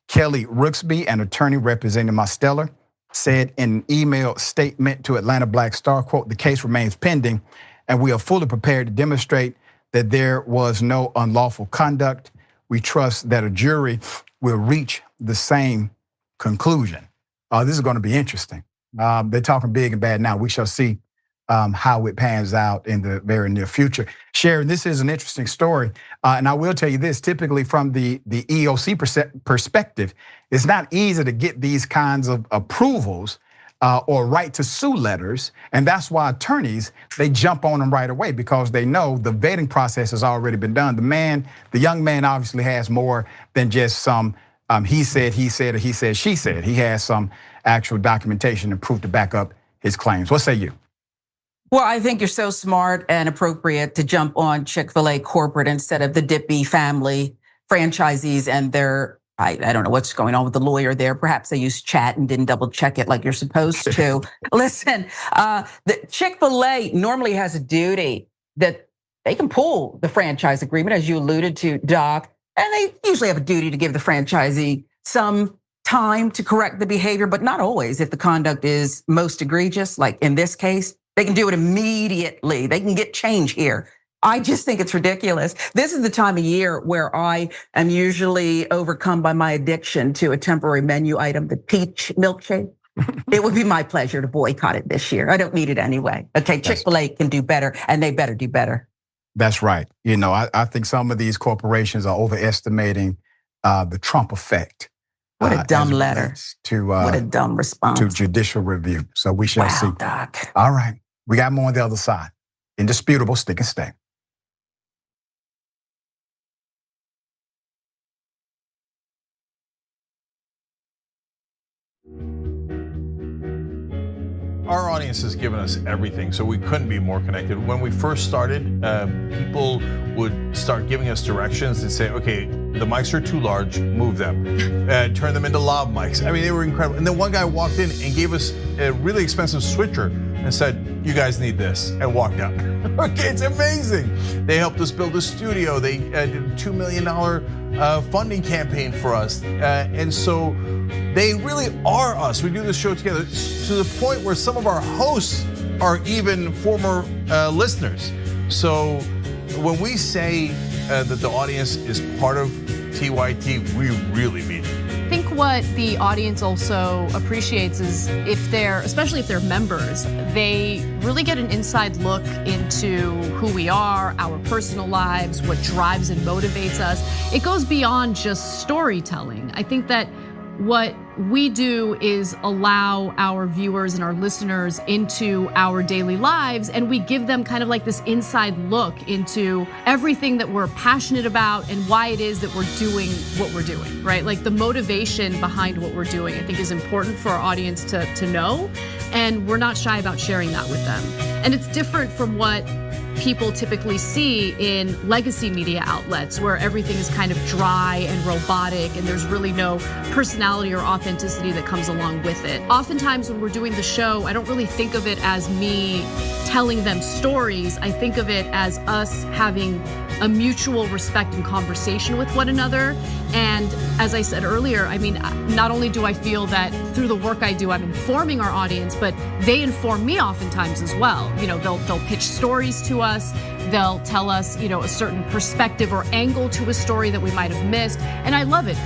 Kelly Rooksby, an attorney representing Mostella, said in an email statement to Atlanta Black Star, quote, "The case remains pending, and we are fully prepared to demonstrate that there was no unlawful conduct. We trust that a jury will reach the same conclusion." This is going to be interesting. They're talking big and bad now. We shall see how it pans out in the very near future. Sharon, this is an interesting story. And I will tell you this, typically from the EOC perspective, it's not easy to get these kinds of approvals or right to sue letters. And that's why attorneys, they jump on them right away because they know the vetting process has already been done. The young man obviously has more than just some he said, or he said, she said. He has some actual documentation and proof to back up his claims. What say you? Well, I think you're so smart and appropriate to jump on Chick-fil-A corporate instead of the Dippy family franchisees and their, I don't know what's going on with the lawyer there. Perhaps they used chat and didn't double check it like you're supposed to. Listen, the Chick-fil-A normally has a duty that they can pull the franchise agreement, as you alluded to, Doc, and they usually have a duty to give the franchisee some time to correct the behavior, but not always if the conduct is most egregious, like in this case. They can do it immediately. They can get change here. I just think it's ridiculous. This is the time of year where I am usually overcome by my addiction to a temporary menu item, the peach milkshake. It would be my pleasure to boycott it this year. I don't need it anyway. Okay, Chick-fil-A can do better, and they better do better. That's right. I think some of these corporations are overestimating the Trump effect. What a dumb letter. What a dumb response. To judicial review. So we shall see. Doc. All right. We got more on the other side. Indisputable, stick and stay. Our audience has given us everything, so we couldn't be more connected. When we first started, people would start giving us directions and say, okay, the mics are too large, move them. Turn them into lav mics. I mean, they were incredible. And then one guy walked in and gave us a really expensive switcher and said, you guys need this, and walked out. Okay, it's amazing. They helped us build a studio. They did a $2 million funding campaign for us. And so they really are us. We do this show together to the point where some of our hosts are even former listeners. So when we say that the audience is part of TYT, we really mean it. I think what the audience also appreciates is especially if they're members, they really get an inside look into who we are, our personal lives, what drives and motivates us. It goes beyond just storytelling. I think that what we do is allow our viewers and our listeners into our daily lives, and we give them kind of like this inside look into everything that we're passionate about and why it is that we're doing what we're doing, right? Like the motivation behind what we're doing, I think is important for our audience to know, and we're not shy about sharing that with them. And it's different from what people typically see in legacy media outlets where everything is kind of dry and robotic and there's really no personality or authenticity that comes along with it. Oftentimes when we're doing the show, I don't really think of it as me telling them stories. I think of it as us having a mutual respect and conversation with one another. And as I said earlier, I mean, not only do I feel that through the work I do, I'm informing our audience, but they inform me oftentimes as well. They'll pitch stories to us. They'll tell us, a certain perspective or angle to a story that we might have missed. And I love it.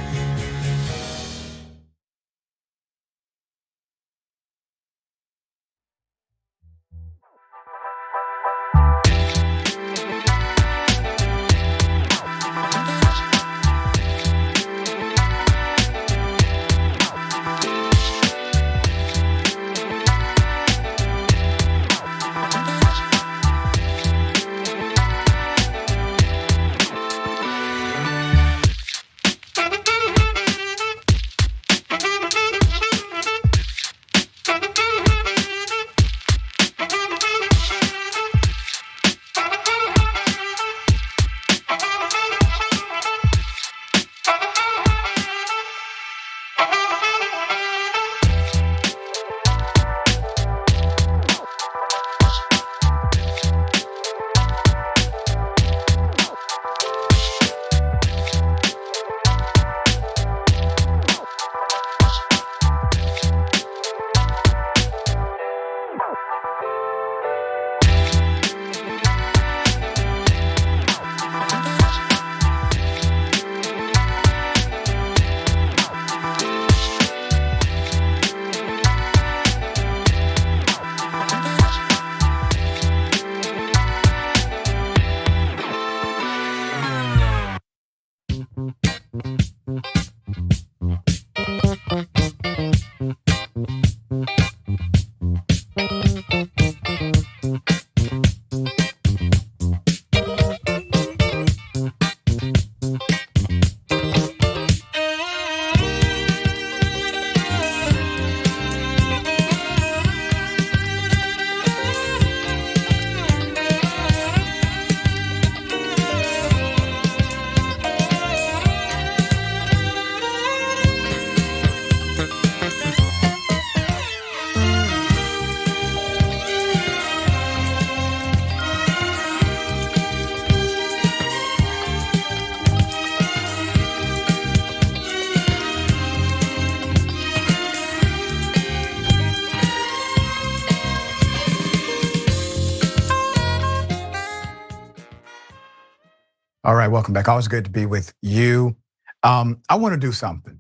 All right, welcome back. Always good to be with you. I want to do something.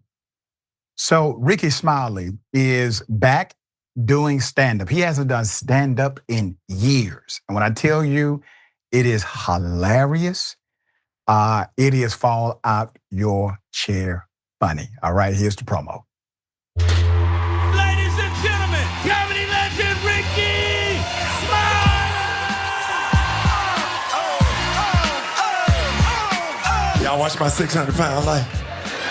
So Ricky Smiley is back doing stand-up. He hasn't done stand-up in years. And when I tell you, it is hilarious. It is fall out your chair funny. All right, here's the promo. Ladies and gentlemen, comedy legend Ricky Smiley! Y'all watch my 600-pound life?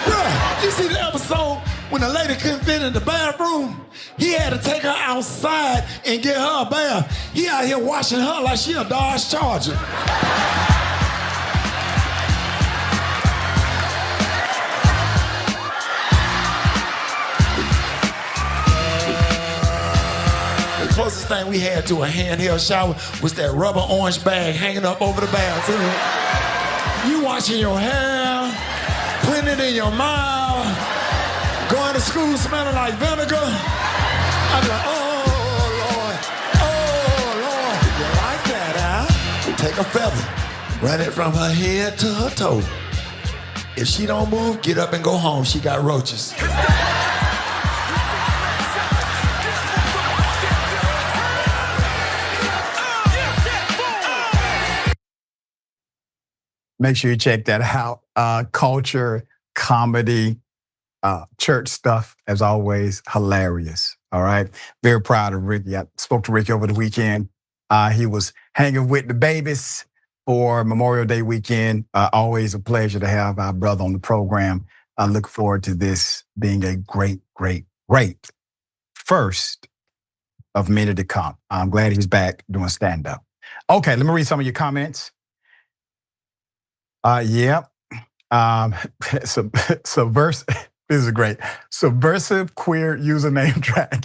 Bruh, you see the episode when the lady couldn't fit in the bathroom? He had to take her outside and get her a bath. He out here washing her like she a Dodge Charger. The closest thing we had to a handheld shower was that rubber orange bag hanging up over the bathroom. You washing your hair, putting it in your mouth, going to school smelling like vinegar. I'm like, oh Lord, you like that, huh? Take a feather, run it from her head to her toe. If she don't move, get up and go home. She got roaches. Make sure you check that out. Culture, comedy, church stuff, as always, hilarious. All right. Very proud of Ricky. I spoke to Ricky over the weekend. He was hanging with the babies for Memorial Day weekend. Always a pleasure to have our brother on the program. I look forward to this being a great, great, great first of many to come. I'm glad he's back doing stand-up. Okay, let me read some of your comments. Yep. This is great. Subversive queer username dragon.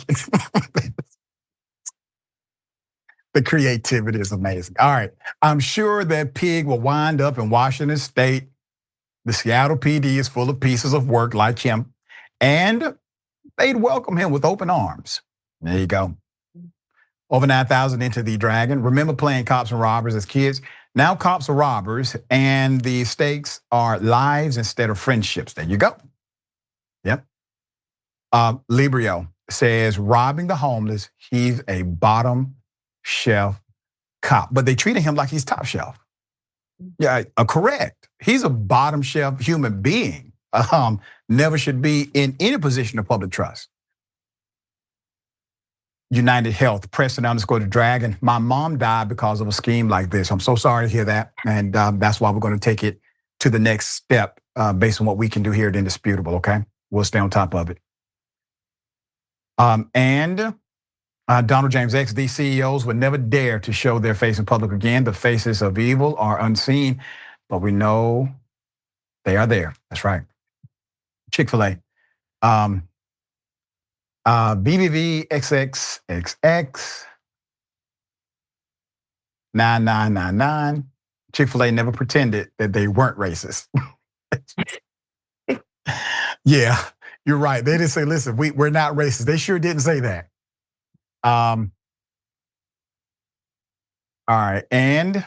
The creativity is amazing. All right. I'm sure that pig will wind up in Washington State. The Seattle PD is full of pieces of work like him, and they'd welcome him with open arms. There you go. Over 9,000 into the dragon. Remember playing cops and robbers as kids? Now cops are robbers, and the stakes are lives instead of friendships. There you go. Yep. Librio says, robbing the homeless, he's a bottom shelf cop. But they treated him like he's top shelf. Yeah, correct. He's a bottom shelf human being. Never should be in any position of public trust. UnitedHealth, Preston _ the dragon. My mom died because of a scheme like this. I'm so sorry to hear that. And that's why we're going to take it to the next step based on what we can do here at Indisputable, okay? We'll stay on top of it. And Donald James X, these CEOs would never dare to show their face in public again. The faces of evil are unseen, but we know they are there. That's right. Chick-fil-A. BBVXXXX 9999. Chick-fil-A never pretended that they weren't racist. Yeah, you're right. They didn't say, listen, we're not racist. They sure didn't say that. All right, and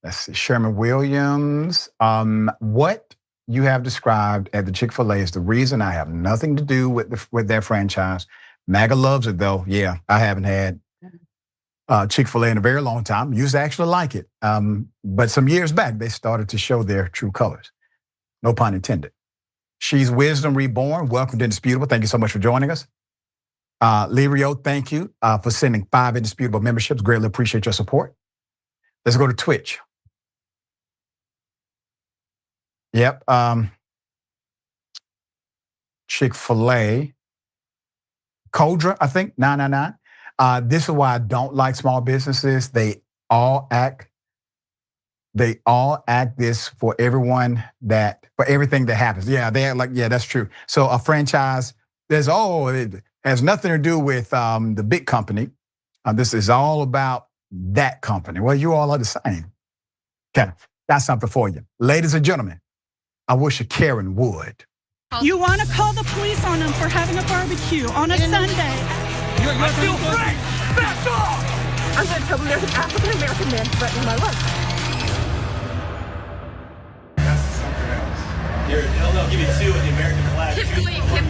let's see, Sherman Williams. What you have described at the Chick-fil-A is the reason I have nothing to do with their franchise. MAGA loves it though. Yeah, I haven't had Chick-fil-A in a very long time. Used to actually like it. But some years back, they started to show their true colors. No pun intended. She's Wisdom Reborn. Welcome to Indisputable. Thank you so much for joining us. Lirio, thank you for sending 5 Indisputable memberships. Greatly appreciate your support. Let's go to Twitch. Yep. Chick-fil-A. Codra, I think, 999. This is why I don't like small businesses. They all act this for everything that happens. Yeah, they act like, yeah, that's true. So a franchise, it has nothing to do with the big company. This is all about that company. Well, you all are the same. Okay, got something for you. Ladies and gentlemen, I wish a Karen would. You want to call the police on them for having a barbecue on a Sunday. I feel free! Back off! I'm going to tell them there's an African-American man threatening my life. I'll give you two with the American flag. Keep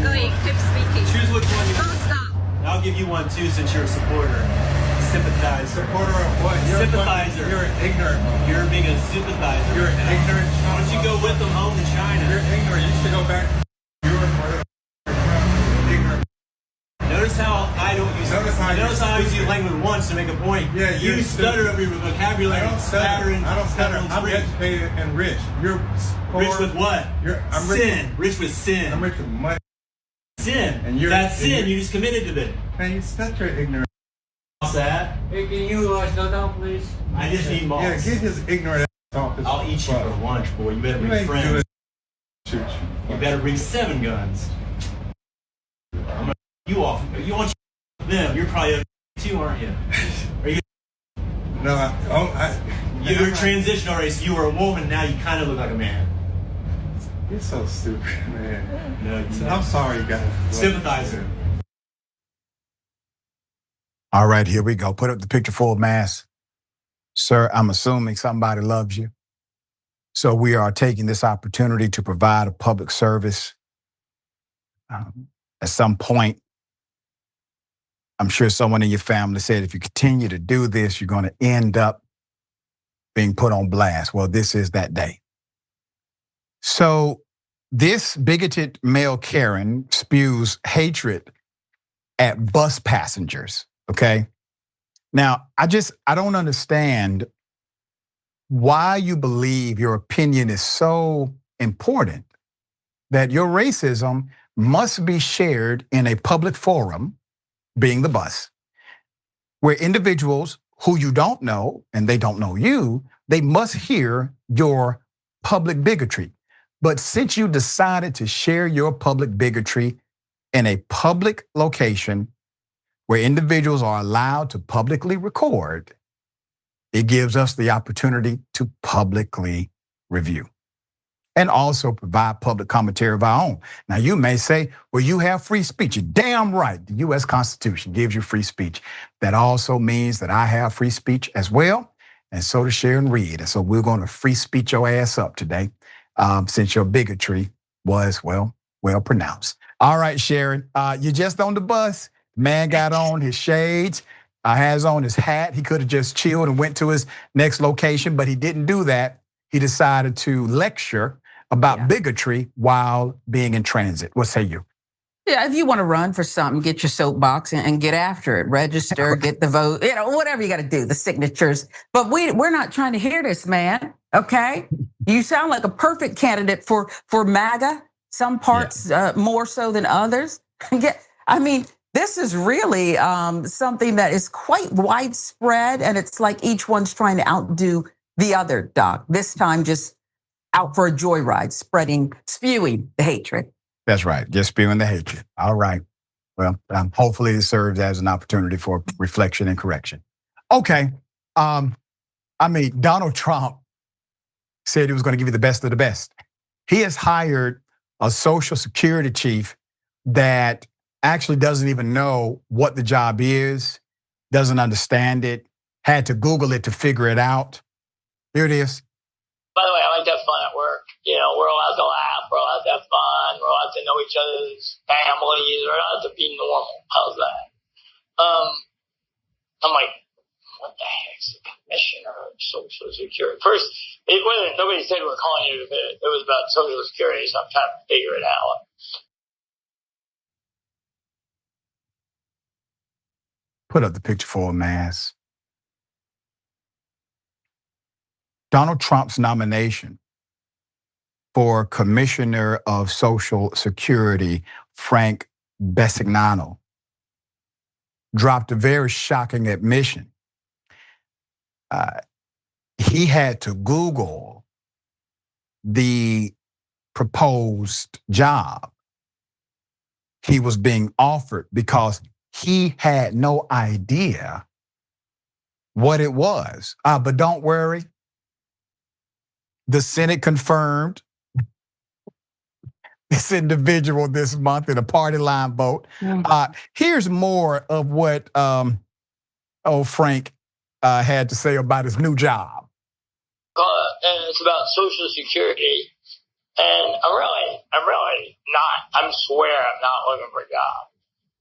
going, keep speaking. Choose which one you Don't want. stop. I'll give you one too since you're a supporter. Sympathizer. Supporter of what? Sympathizer. You're ignorant. You're being a sympathizer. You're ignorant. Why don't you go with them home to China? You're ignorant. You should go back to Europe or ignorant. Notice how I don't use. Notice how I use language once to make a point. Yeah, you stutter over your vocabulary. I don't stutter. I'm educated and rich. You're poor. Rich with what? I'm rich. Sin. Rich with sin. I'm rich with money. Sin. And you're that's sin. You just committed to it. Man, you such an ignorant. What's that? Hey, can you slow down, please? I just need moss. Yeah, get his ignorant ass off this. I'll eat you for lunch, boy. You better bring friends. Shoot You better bring 7 guns. You off. You want them? You're probably a too, aren't you? Are you? No, You're transition already. So you were a woman. Now you kind of look like a man. You're so stupid, man. No, I'm sorry, guys. Sympathizer. All right, here we go. Put up the picture full mask. Sir, I'm assuming somebody loves you. So we are taking this opportunity to provide a public service. At some point, I'm sure someone in your family said, if you continue to do this, you're going to end up being put on blast. Well, this is that day. So this bigoted male Karen spews hatred at bus passengers, okay? Now, I don't understand why you believe your opinion is so important that your racism must be shared in a public forum, being the bus, where individuals who you don't know and they don't know you, they must hear your public bigotry. But since you decided to share your public bigotry in a public location where individuals are allowed to publicly record, it gives us the opportunity to publicly review and also provide public commentary of our own. Now, you may say, well, you have free speech. You're damn right. The US Constitution gives you free speech. That also means that I have free speech as well, and so does Sharon Reed. And so we're going to free speech your ass up today, since your bigotry was, well pronounced. All right, Sharon, you're just on the bus. Man got on his shades, has on his hat. He could have just chilled and went to his next location, but he didn't do that. He decided to lecture about bigotry while being in transit. What say you? Yeah, if you want to run for something, get your soapbox and get after it. Register, get the vote, whatever you got to do, the signatures. But we're not trying to hear this, man, okay? You sound like a perfect candidate for MAGA, some parts more so than others. This is really something that is quite widespread, and it's like each one's trying to outdo the other, Doc. This time just out for a joyride, spewing the hatred. That's right, just spewing the hatred. All right. Well, hopefully it serves as an opportunity for reflection and correction. Okay. Donald Trump said he was going to give you the best of the best. He has hired a Social Security chief that actually doesn't even know what the job is, doesn't understand it, had to Google it to figure it out. Here it is. By the way, I like to have fun at work. We're allowed to laugh, we're allowed to have fun, we're allowed to know each other's families, we're allowed to be normal. How's that? I'm like, what the heck's the commissioner of Social Security? First, nobody said we're calling you if it was about Social Security, so I'm trying to figure it out. Put up the picture for a mass. Donald Trump's nomination for Commissioner of Social Security, Frank Bessignano, dropped a very shocking admission. He had to Google the proposed job he was being offered because he had no idea what it was. But don't worry. The Senate confirmed this individual this month in a party line vote. Here's more of what Frank had to say about his new job. And it's about Social Security. And I'm really not. I swear I'm not looking for a job.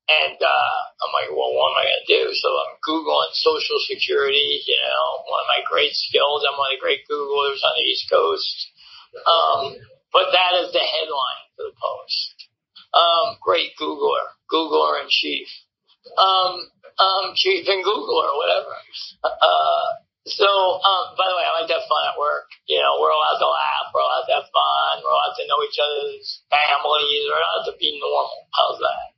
And I'm like, well, what am I going to do? So I'm Googling Social Security, one of my great skills. I'm one of the great Googlers on the East Coast. But that is the headline for the Post. Great Googler in chief. Chief and Googler, whatever. By the way, I like to have fun at work. We're allowed to laugh. We're allowed to have fun. We're allowed to know each other's families. We're allowed to be normal. How's that?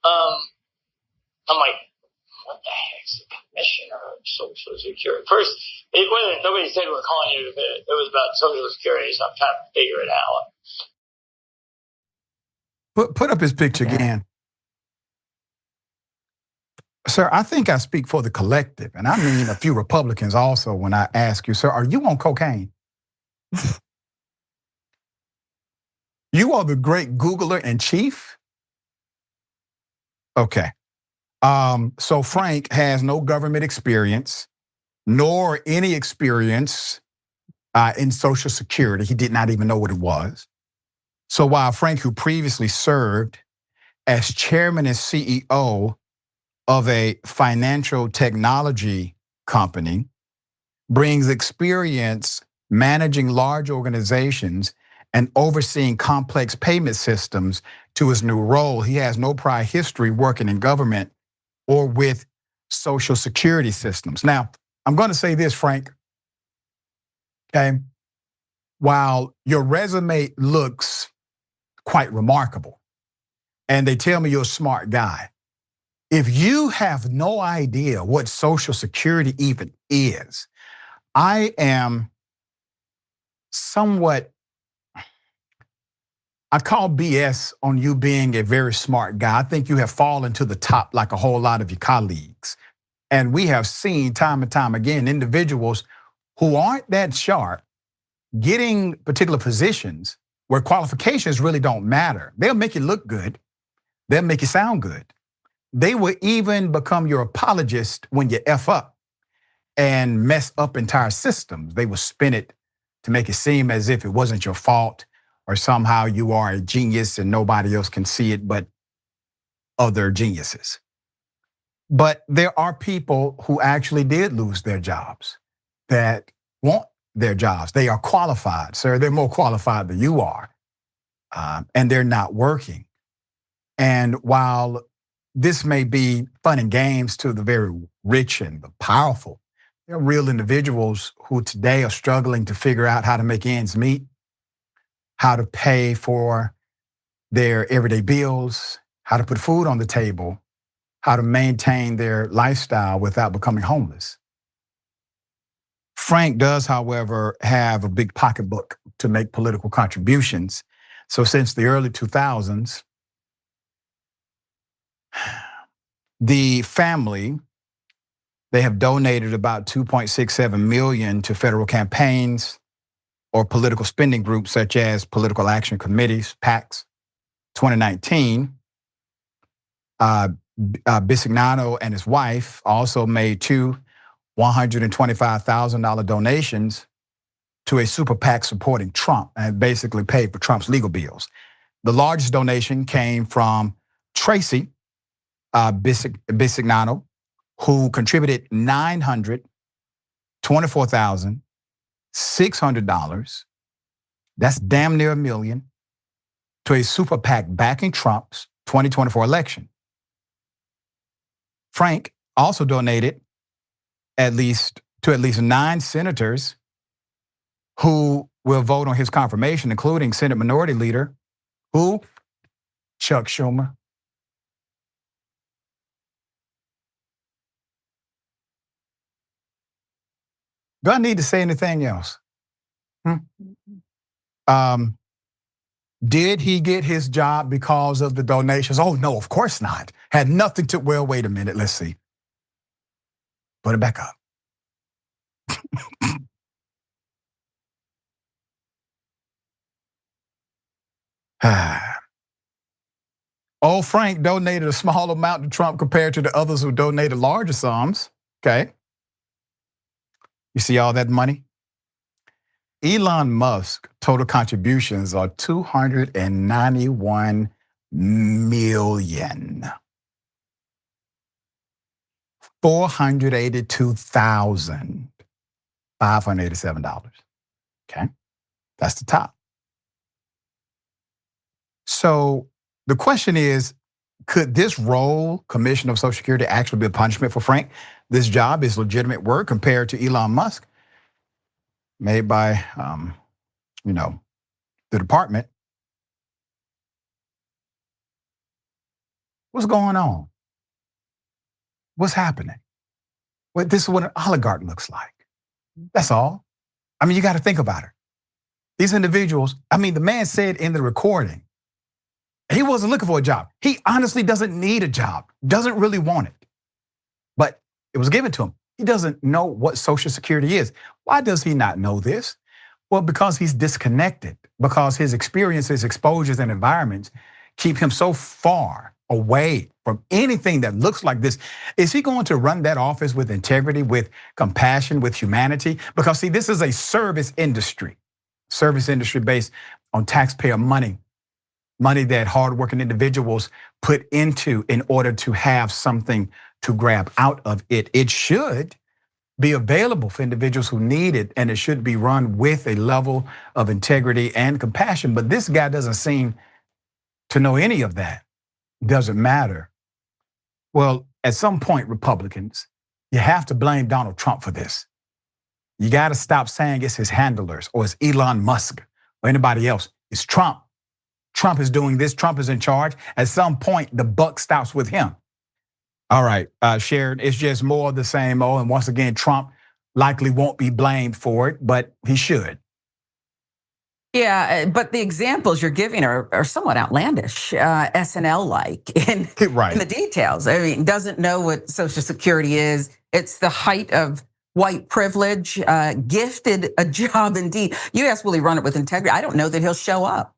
I'm like, what the heck's the commissioner of Social Security? First, nobody said we're calling you. It was about Social Security, so I'm trying to figure it out. Put up his picture again. Sir, I think I speak for the collective, and I mean a few Republicans also when I ask you, sir, are you on cocaine? You are the great Googler in chief? Okay. So Frank has no government experience, nor any experience in Social Security. He did not even know what it was. So while Frank, who previously served as chairman and CEO of a financial technology company, brings experience managing large organizations and overseeing complex payment systems to his new role, he has no prior history working in government or with Social Security systems. Now, I'm going to say this, Frank. Okay. While your resume looks quite remarkable, and they tell me you're a smart guy, if you have no idea what Social Security even is, I am somewhat, I call BS on you being a very smart guy. I think you have fallen to the top like a whole lot of your colleagues. And we have seen time and time again individuals who aren't that sharp getting particular positions where qualifications really don't matter. They'll make you look good. They'll make you sound good. They will even become your apologist when you F up and mess up entire systems. They will spin it to make it seem as if it wasn't your fault or somehow you are a genius and nobody else can see it but other geniuses. But there are people who actually did lose their jobs that want their jobs. They are qualified, sir. They're more qualified than you are. And they're not working. And while this may be fun and games to the very rich and the powerful, there are real individuals who today are struggling to figure out how to make ends meet, how to pay for their everyday bills, how to put food on the table, how to maintain their lifestyle without becoming homeless. Frank does, however, have a big pocketbook to make political contributions. So since the early 2000s, the family, they have donated about $2.67 million to federal campaigns or political spending groups such as political action committees, PACs. 2019, Bisignano and his wife also made two $125,000 donations to a super PAC supporting Trump and basically paid for Trump's legal bills. The largest donation came from Tracy Bisignano, who contributed $924,600. That's damn near $1 million to a super PAC backing Trump's 2024 election. Frank also donated at least 9 senators who will vote on his confirmation, including Senate Minority Leader, who? Chuck Schumer. Do I need to say anything else? Did he get his job because of the donations? Oh, no, of course not. Had nothing to, well, wait a minute, let's see. Put it back up. Old Frank donated a small amount to Trump compared to the others who donated larger sums. Okay. You see all that money? Elon Musk total contributions are $291 million. $482,587. Okay, that's the top. So the question is, could this role, Commissioner of Social Security, actually be a punishment for Frank? This job is legitimate work compared to Elon Musk, made by, the department. What's going on? What's happening? Well, this is what an oligarch looks like. That's all. I mean, you got to think about it. These individuals, the man said in the recording, he wasn't looking for a job. He honestly doesn't need a job, doesn't really want it. But it was given to him. He doesn't know what Social Security is. Why does he not know this? Well, because he's disconnected, because his experiences, exposures, and environments keep him so far away from anything that looks like this. Is he going to run that office with integrity, with compassion, with humanity? Because see, this is a service industry based on taxpayer money that hardworking individuals put into in order to have something to grab out of it. It should be available for individuals who need it, and it should be run with a level of integrity and compassion. But this guy doesn't seem to know any of that. Doesn't matter. Well, at some point, Republicans, you have to blame Donald Trump for this. You got to stop saying it's his handlers or it's Elon Musk or anybody else. It's Trump. Trump is doing this. Trump is in charge. At some point, the buck stops with him. All right, Sharon, it's just more of the same old. And once again, Trump likely won't be blamed for it, but he should. Yeah, but the examples you're giving are somewhat outlandish, SNL-like in the details. I mean, doesn't know what Social Security is. It's the height of white privilege, gifted a job indeed. You ask, will he run it with integrity? I don't know that he'll show up.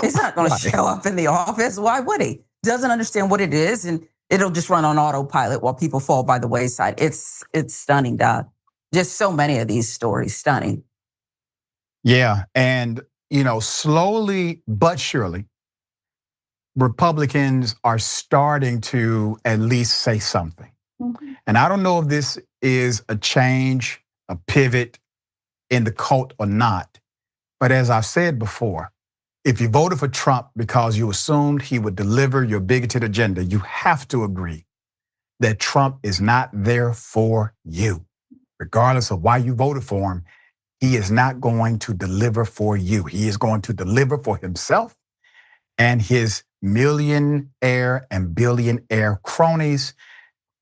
He's not going to show up in the office. Why would he? Doesn't understand what it is, and it'll just run on autopilot while people fall by the wayside. It's stunning, Doc. Just so many of these stories, stunning. Yeah, and slowly but surely, Republicans are starting to at least say something. Mm-hmm. And I don't know if this is a change, a pivot in the cult or not. But as I've said before, if you voted for Trump because you assumed he would deliver your bigoted agenda, you have to agree that Trump is not there for you. Regardless of why you voted for him, he is not going to deliver for you. He is going to deliver for himself and his millionaire and billionaire cronies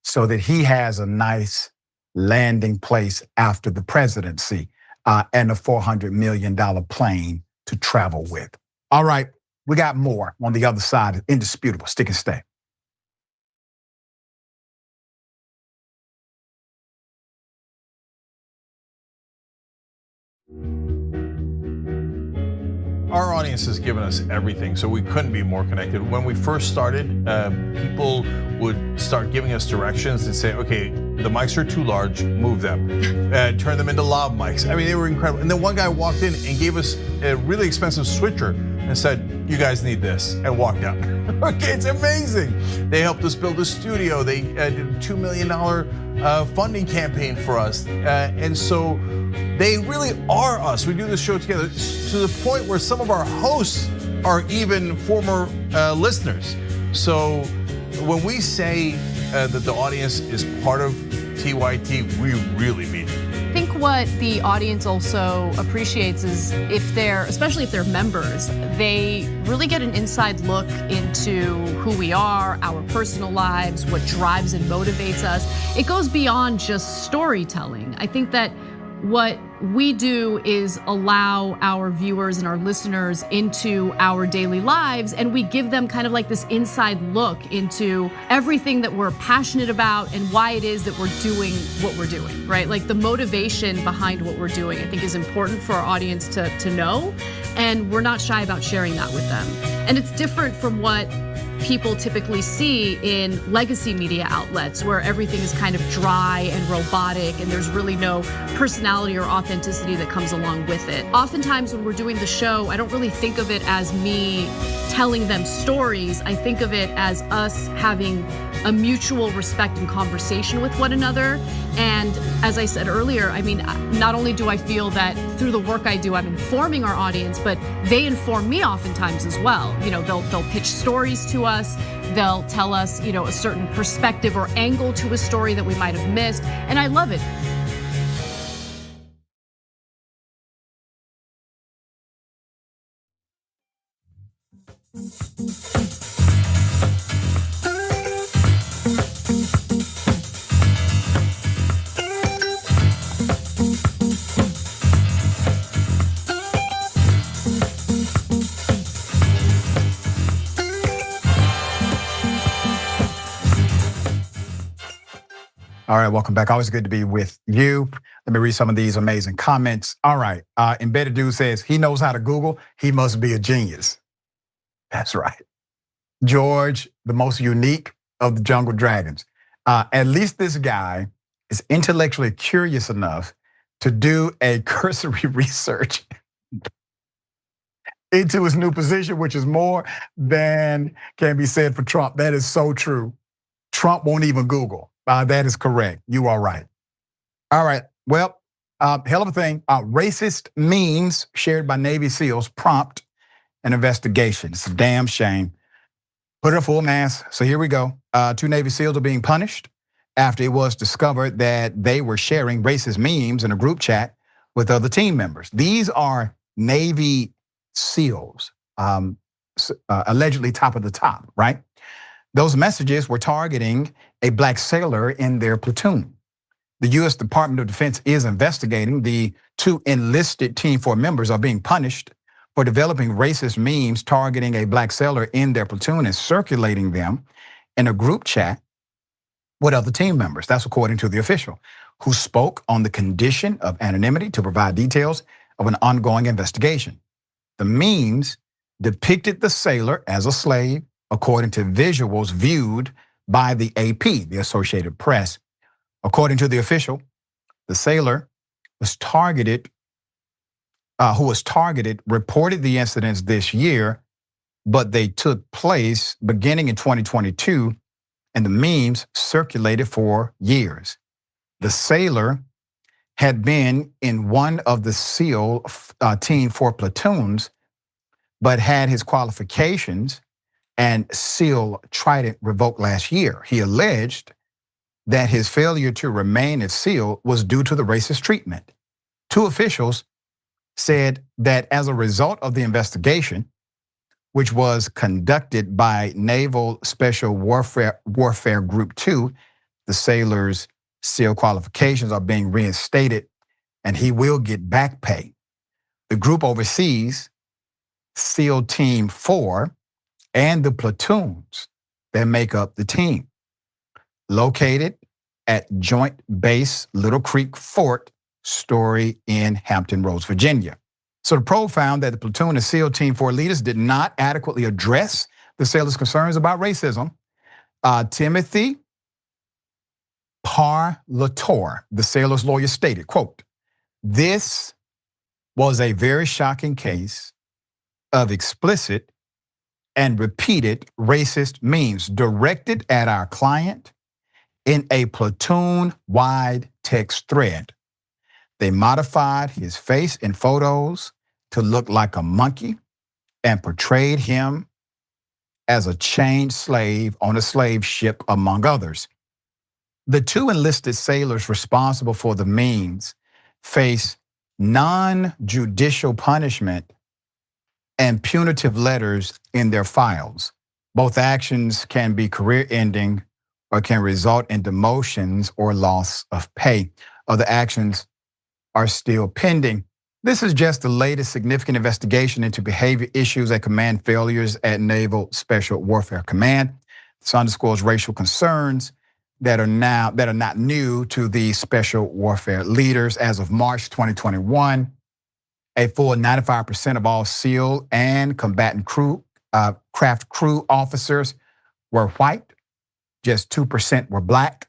so that he has a nice landing place after the presidency and a $400 million plane to travel with. All right, we got more on the other side. Indisputable. Stick and stay. Our audience has given us everything, so we couldn't be more connected. When we first started, people would start giving us directions and say, okay, the mics are too large, move them. Turn them into lav mics. I mean, they were incredible. And then one guy walked in and gave us a really expensive switcher and said, you guys need this, and walked out. Okay, it's amazing. They helped us build a studio. They did a $2 million funding campaign for us. And so they really are us. We do this show together to the point where some of our hosts are even former listeners. So when we say that the audience is part of TYT, we really mean it. I think what the audience also appreciates is especially if they're members, they really get an inside look into who we are, our personal lives, what drives and motivates us. It goes beyond just storytelling. I think that what we do is allow our viewers and our listeners into our daily lives, and we give them kind of like this inside look into everything that we're passionate about and why it is that we're doing what we're doing, right? Like the motivation behind what we're doing, I think is important for our audience to know, and we're not shy about sharing that with them. And it's different from what people typically see in legacy media outlets where everything is kind of dry and robotic and there's really no personality or authenticity that comes along with it. Oftentimes when we're doing the show, I don't really think of it as me telling them stories. I think of it as us having a mutual respect and conversation with one another. And as I said earlier, I mean, not only do I feel that through the work I do, I'm informing our audience, but they inform me oftentimes as well. You know, they'll pitch stories to us. They'll tell us, you know, a certain perspective or angle to a story that we might have missed. And I love it. All right, welcome back. Always good to be with you. Let me read some of these amazing comments. All right, Embedded Dude says he knows how to Google. He must be a genius. That's right. George, the most unique of the jungle dragons. At least this guy is intellectually curious enough to do a cursory research into his new position, which is more than can be said for Trump. That is so true. Trump won't even Google. That is correct. You are right. All right. Well, hell of a thing. Racist memes shared by Navy SEALs prompt an investigation. It's a damn shame. Put it at full mass. So here we go. 2 Navy SEAls are being punished after it was discovered that they were sharing racist memes in a group chat with other team members. These are Navy SEALs, allegedly top of the top, right? Those messages were targeting a black sailor in their platoon. The U.S. Department of Defense is investigating. The 2 enlisted Team 4 members are being punished for developing racist memes targeting a black sailor in their platoon and circulating them in a group chat with other team members. That's according to the official, who spoke on the condition of anonymity to provide details of an ongoing investigation. The memes depicted the sailor as a slave, according to visuals viewed by the AP, the Associated Press. According to the official, the sailor was targeted, reported the incidents this year, but they took place beginning in 2022, and the memes circulated for years. The sailor had been in one of the SEAL Team 4 platoons, but had his qualifications and SEAL Trident revoked last year. He alleged that his failure to remain at SEAL was due to the racist treatment. 2 officials said that as a result of the investigation, which was conducted by Naval Special Warfare Group 2, the sailor's SEAL qualifications are being reinstated and he will get back pay. The group oversees SEAL Team 4 and the platoons that make up the team, located at Joint Base Little Creek Fort Story in Hampton Roads, Virginia. So the probe found that the platoon and SEAL Team 4 leaders did not adequately address the sailors' concerns about racism. Timothy Parlatore, the sailor's lawyer, stated, quote, "This was a very shocking case of explicit and repeated racist memes directed at our client in a platoon-wide text thread. They modified his face in photos to look like a monkey and portrayed him as a chained slave on a slave ship, among others. The 2 enlisted sailors responsible for the memes face non-judicial punishment and punitive letters in their files. Both actions can be career-ending or can result in demotions or loss of pay. Other actions are still pending. This is just the latest significant investigation into behavior issues at command failures at Naval Special Warfare Command. This underscores racial concerns that are not new to the special warfare leaders. As of March 2021, a full 95% of all SEAL and combatant craft crew officers were white, just 2% were black.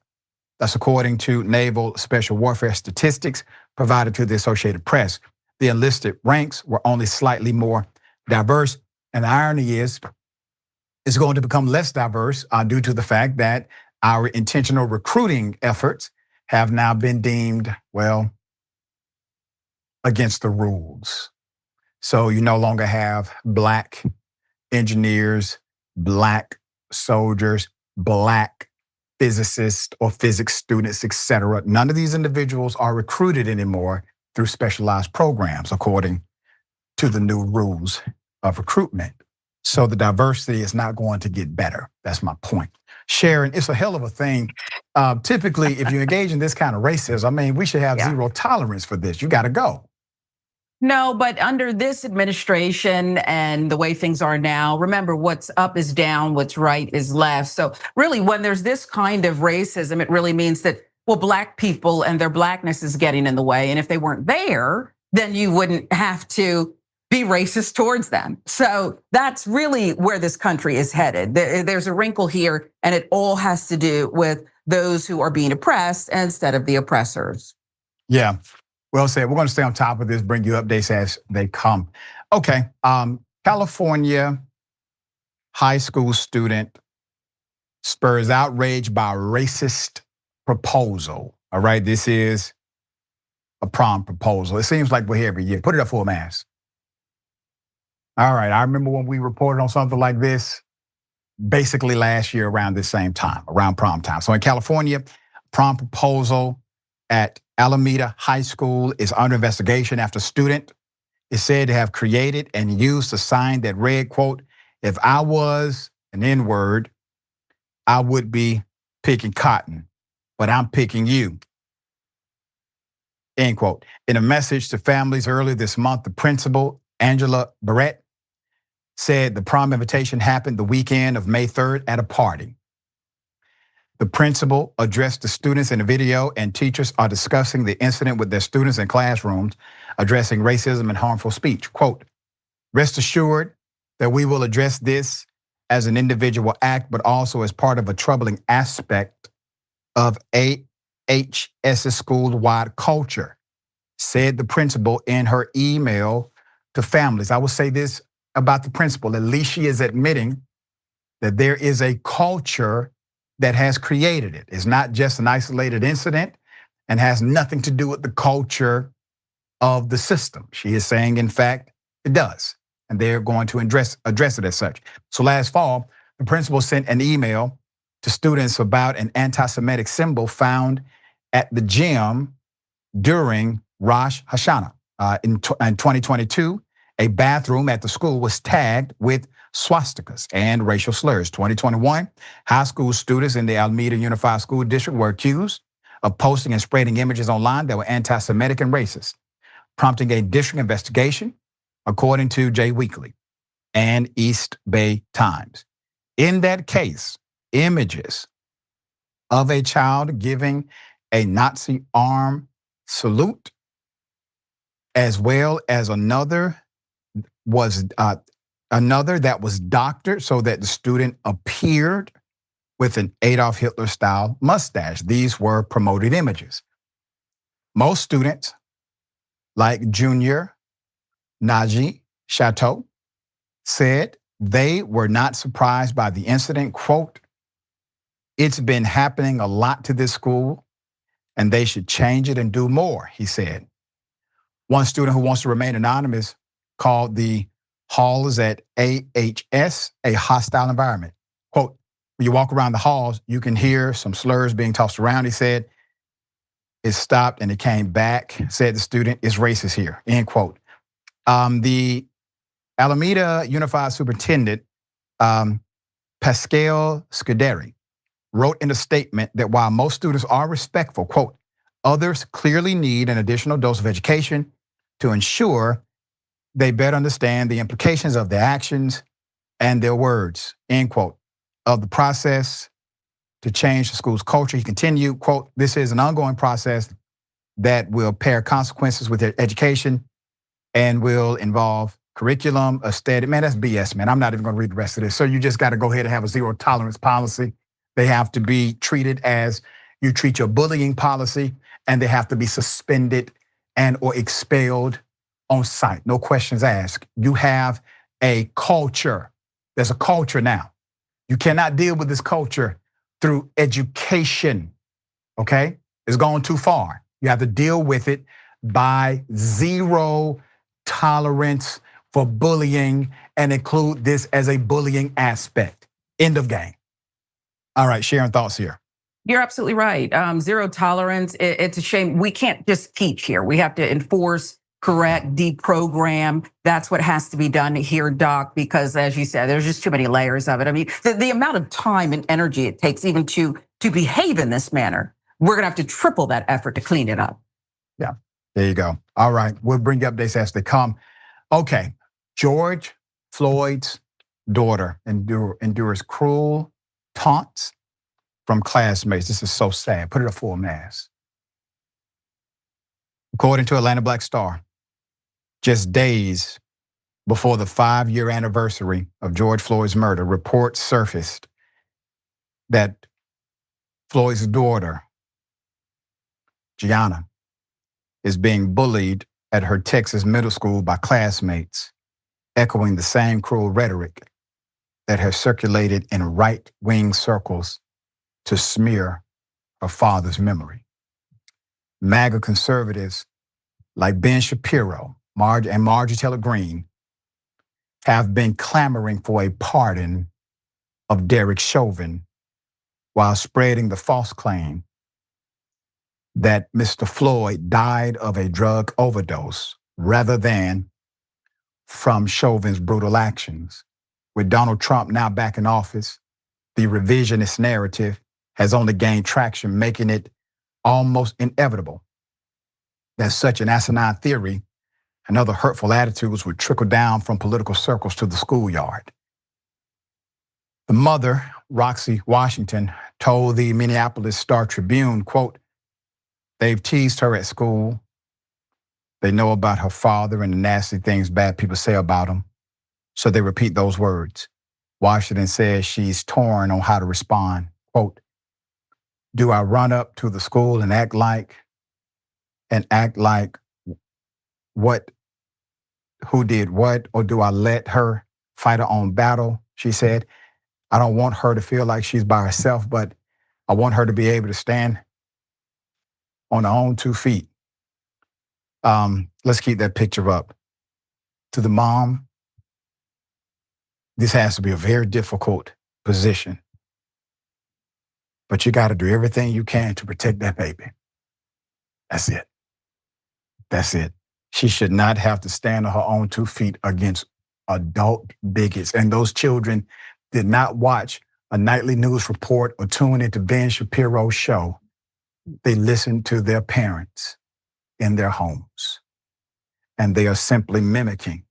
That's according to Naval Special Warfare statistics provided to the Associated Press. The enlisted ranks were only slightly more diverse. And the irony is, it's going to become less diverse due to the fact that our intentional recruiting efforts have now been deemed, well, against the rules. So you no longer have black engineers, black soldiers, black physicists or physics students, etc. None of these individuals are recruited anymore through specialized programs, according to the new rules of recruitment. So the diversity is not going to get better. That's my point. Sharon, it's a hell of a thing. Typically, if you engage in this kind of racism, I mean, we should have zero tolerance for this. You got to go. No, but under this administration and the way things are now, remember, what's up is down, what's right is left. So really, when there's this kind of racism, it really means that, well, black people and their blackness is getting in the way. And if they weren't there, then you wouldn't have to be racist towards them. So that's really where this country is headed. There's a wrinkle here, and it all has to do with those who are being oppressed instead of the oppressors. Yeah. Well said. We're going to stay on top of this, bring you updates as they come. Okay. California high school student spurs outrage by racist proposal. All right. This is a prom proposal. It seems like we're here every year. Put it up for a mass. All right. I remember when we reported on something like this, basically last year around this same time, around prom time. So in California, prom proposal at Alameda High School is under investigation after a student is said to have created and used a sign that read, quote, "If I was an N-word, I would be picking cotton, but I'm picking you," end quote. In a message to families earlier this month, the principal, Angela Barrett, said the prom invitation happened the weekend of May 3rd at a party. The principal addressed the students in the video, and teachers are discussing the incident with their students in classrooms, addressing racism and harmful speech. Quote, "Rest assured that we will address this as an individual act, but also as part of a troubling aspect of AHS's school-wide culture," said the principal in her email to families. I will say this about the principal: at least she is admitting that there is a culture that has created it. It's not just an isolated incident and has nothing to do with the culture of the system. She is saying, in fact, it does. And they're going to address it as such. So last fall, the principal sent an email to students about an anti-Semitic symbol found at the gym during Rosh Hashanah. In 2022, a bathroom at the school was tagged with swastikas and racial slurs. 2021, high school students in the Alameda Unified School District were accused of posting and spreading images online that were anti-Semitic and racist, prompting a district investigation, according to Jay Weekly and East Bay Times. In that case, images of a child giving a Nazi arm salute, as well as another that was doctored so that the student appeared with an Adolf Hitler style mustache. These were promoted images. Most students, like Junior Naji Chateau, said they were not surprised by the incident. Quote, "It's been happening a lot to this school, and they should change it and do more," he said. One student who wants to remain anonymous called the halls at AHS a hostile environment. Quote, "When you walk around the halls, you can hear some slurs being tossed around," he said. "It stopped and it came back," said the student. "It's racist here," end quote. The Alameda Unified Superintendent, Pascal Scuderi, wrote in a statement that while most students are respectful, quote, "others clearly need an additional dose of education to ensure they better understand the implications of their actions and their words," end quote. Of the process to change the school's culture, he continued, quote, "This is an ongoing process that will pair consequences with their education and will involve curriculum, aesthetic. Man, that's BS, man. I'm not even gonna read the rest of this. So you just gotta go ahead and have a zero tolerance policy. They have to be treated as you treat your bullying policy, and they have to be suspended and or expelled on site. No questions asked. You have a culture. There's a culture now. You cannot deal with this culture through education, okay? It's gone too far. You have to deal with it by zero tolerance for bullying and include this as a bullying aspect. End of game. All right, Sharon, thoughts here. You're absolutely right. Zero tolerance. It's a shame. We can't just teach here. We have to enforce, correct, deprogram. That's what has to be done here, Doc, because as you said, there's just too many layers of it. I mean, the amount of time and energy it takes even to behave in this manner, we're gonna have to triple that effort to clean it up. Yeah, there you go. All right, we'll bring you updates as they come. Okay, George Floyd's daughter endures cruel taunts from classmates. This is so sad. Put it up full mass. According to Atlanta Black Star, just days before the 5-year anniversary of George Floyd's murder, reports surfaced that Floyd's daughter, Gianna, is being bullied at her Texas middle school by classmates, echoing the same cruel rhetoric that has circulated in right-wing circles to smear her father's memory. MAGA conservatives like Ben Shapiro and Marjorie Taylor Greene have been clamoring for a pardon of Derek Chauvin while spreading the false claim that Mr. Floyd died of a drug overdose rather than from Chauvin's brutal actions. With Donald Trump now back in office, the revisionist narrative has only gained traction, making it almost inevitable that such an asinine theory and other hurtful attitudes would trickle down from political circles to the schoolyard. The mother, Roxy Washington, told the Minneapolis Star-Tribune, quote, "They've teased her at school. They know about her father and the nasty things bad people say about him, so they repeat those words." Washington says she's torn on how to respond. Quote, "Do I run up to the school and act like what, who did what, or do I let her fight her own battle?" She said, "I don't want her to feel like she's by herself, but I want her to be able to stand on her own 2 feet." Let's keep that picture up. To the mom, this has to be a very difficult position, but you got to do everything you can to protect that baby. That's it. That's it. She should not have to stand on her own 2 feet against adult bigots. And those children did not watch a nightly news report or tune into Ben Shapiro's show. They listened to their parents in their homes. And they are simply mimicking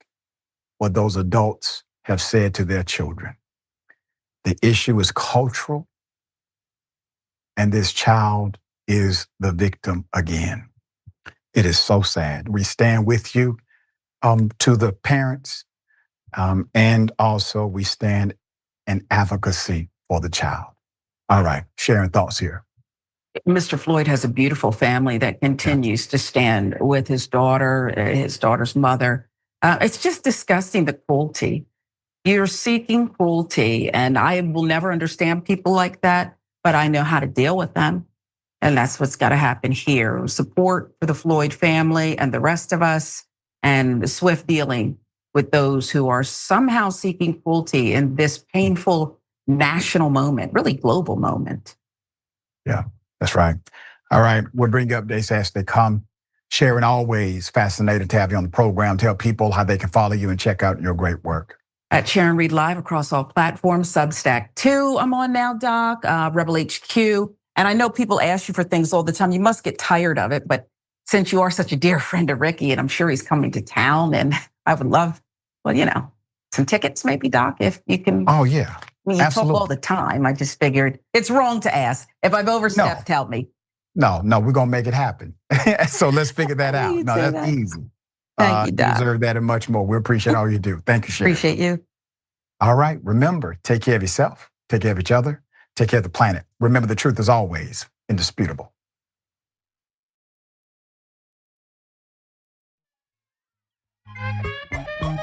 what those adults have said to their children. The issue is cultural, and this child is the victim again. It is so sad. We stand with you to the parents, and also we stand in advocacy for the child. All right, Sharon, thoughts here. Mr. Floyd has a beautiful family that continues to stand with his daughter's mother. It's just disgusting, the cruelty. You're seeking cruelty, and I will never understand people like that, but I know how to deal with them. And that's what's got to happen here. Support for the Floyd family and the rest of us, and swift dealing with those who are somehow seeking cruelty in this painful national moment, really global moment. Yeah, that's right. All right, we'll bring you updates as they come. Sharon, always fascinated to have you on the program. Tell people how they can follow you and check out your great work. At Sharon Reed Live across all platforms, Substack 2, I'm on now, Doc, Rebel HQ. And I know people ask you for things all the time. You must get tired of it, but since you are such a dear friend of Ricky, and I'm sure he's coming to town, and I would love, well, some tickets maybe, Doc, if you can. Oh, yeah. I mean, you talk all the time. I just figured it's wrong to ask. If I've overstepped, tell me. No, we're going to make it happen. So let's figure that out. No, that's easy. Thank you, You Doc. deserve that and much more. We appreciate all you do. Thank you, Sharon. Appreciate you. All right, remember, take care of yourself, take care of each other, take care of the planet. Remember, the truth is always indisputable.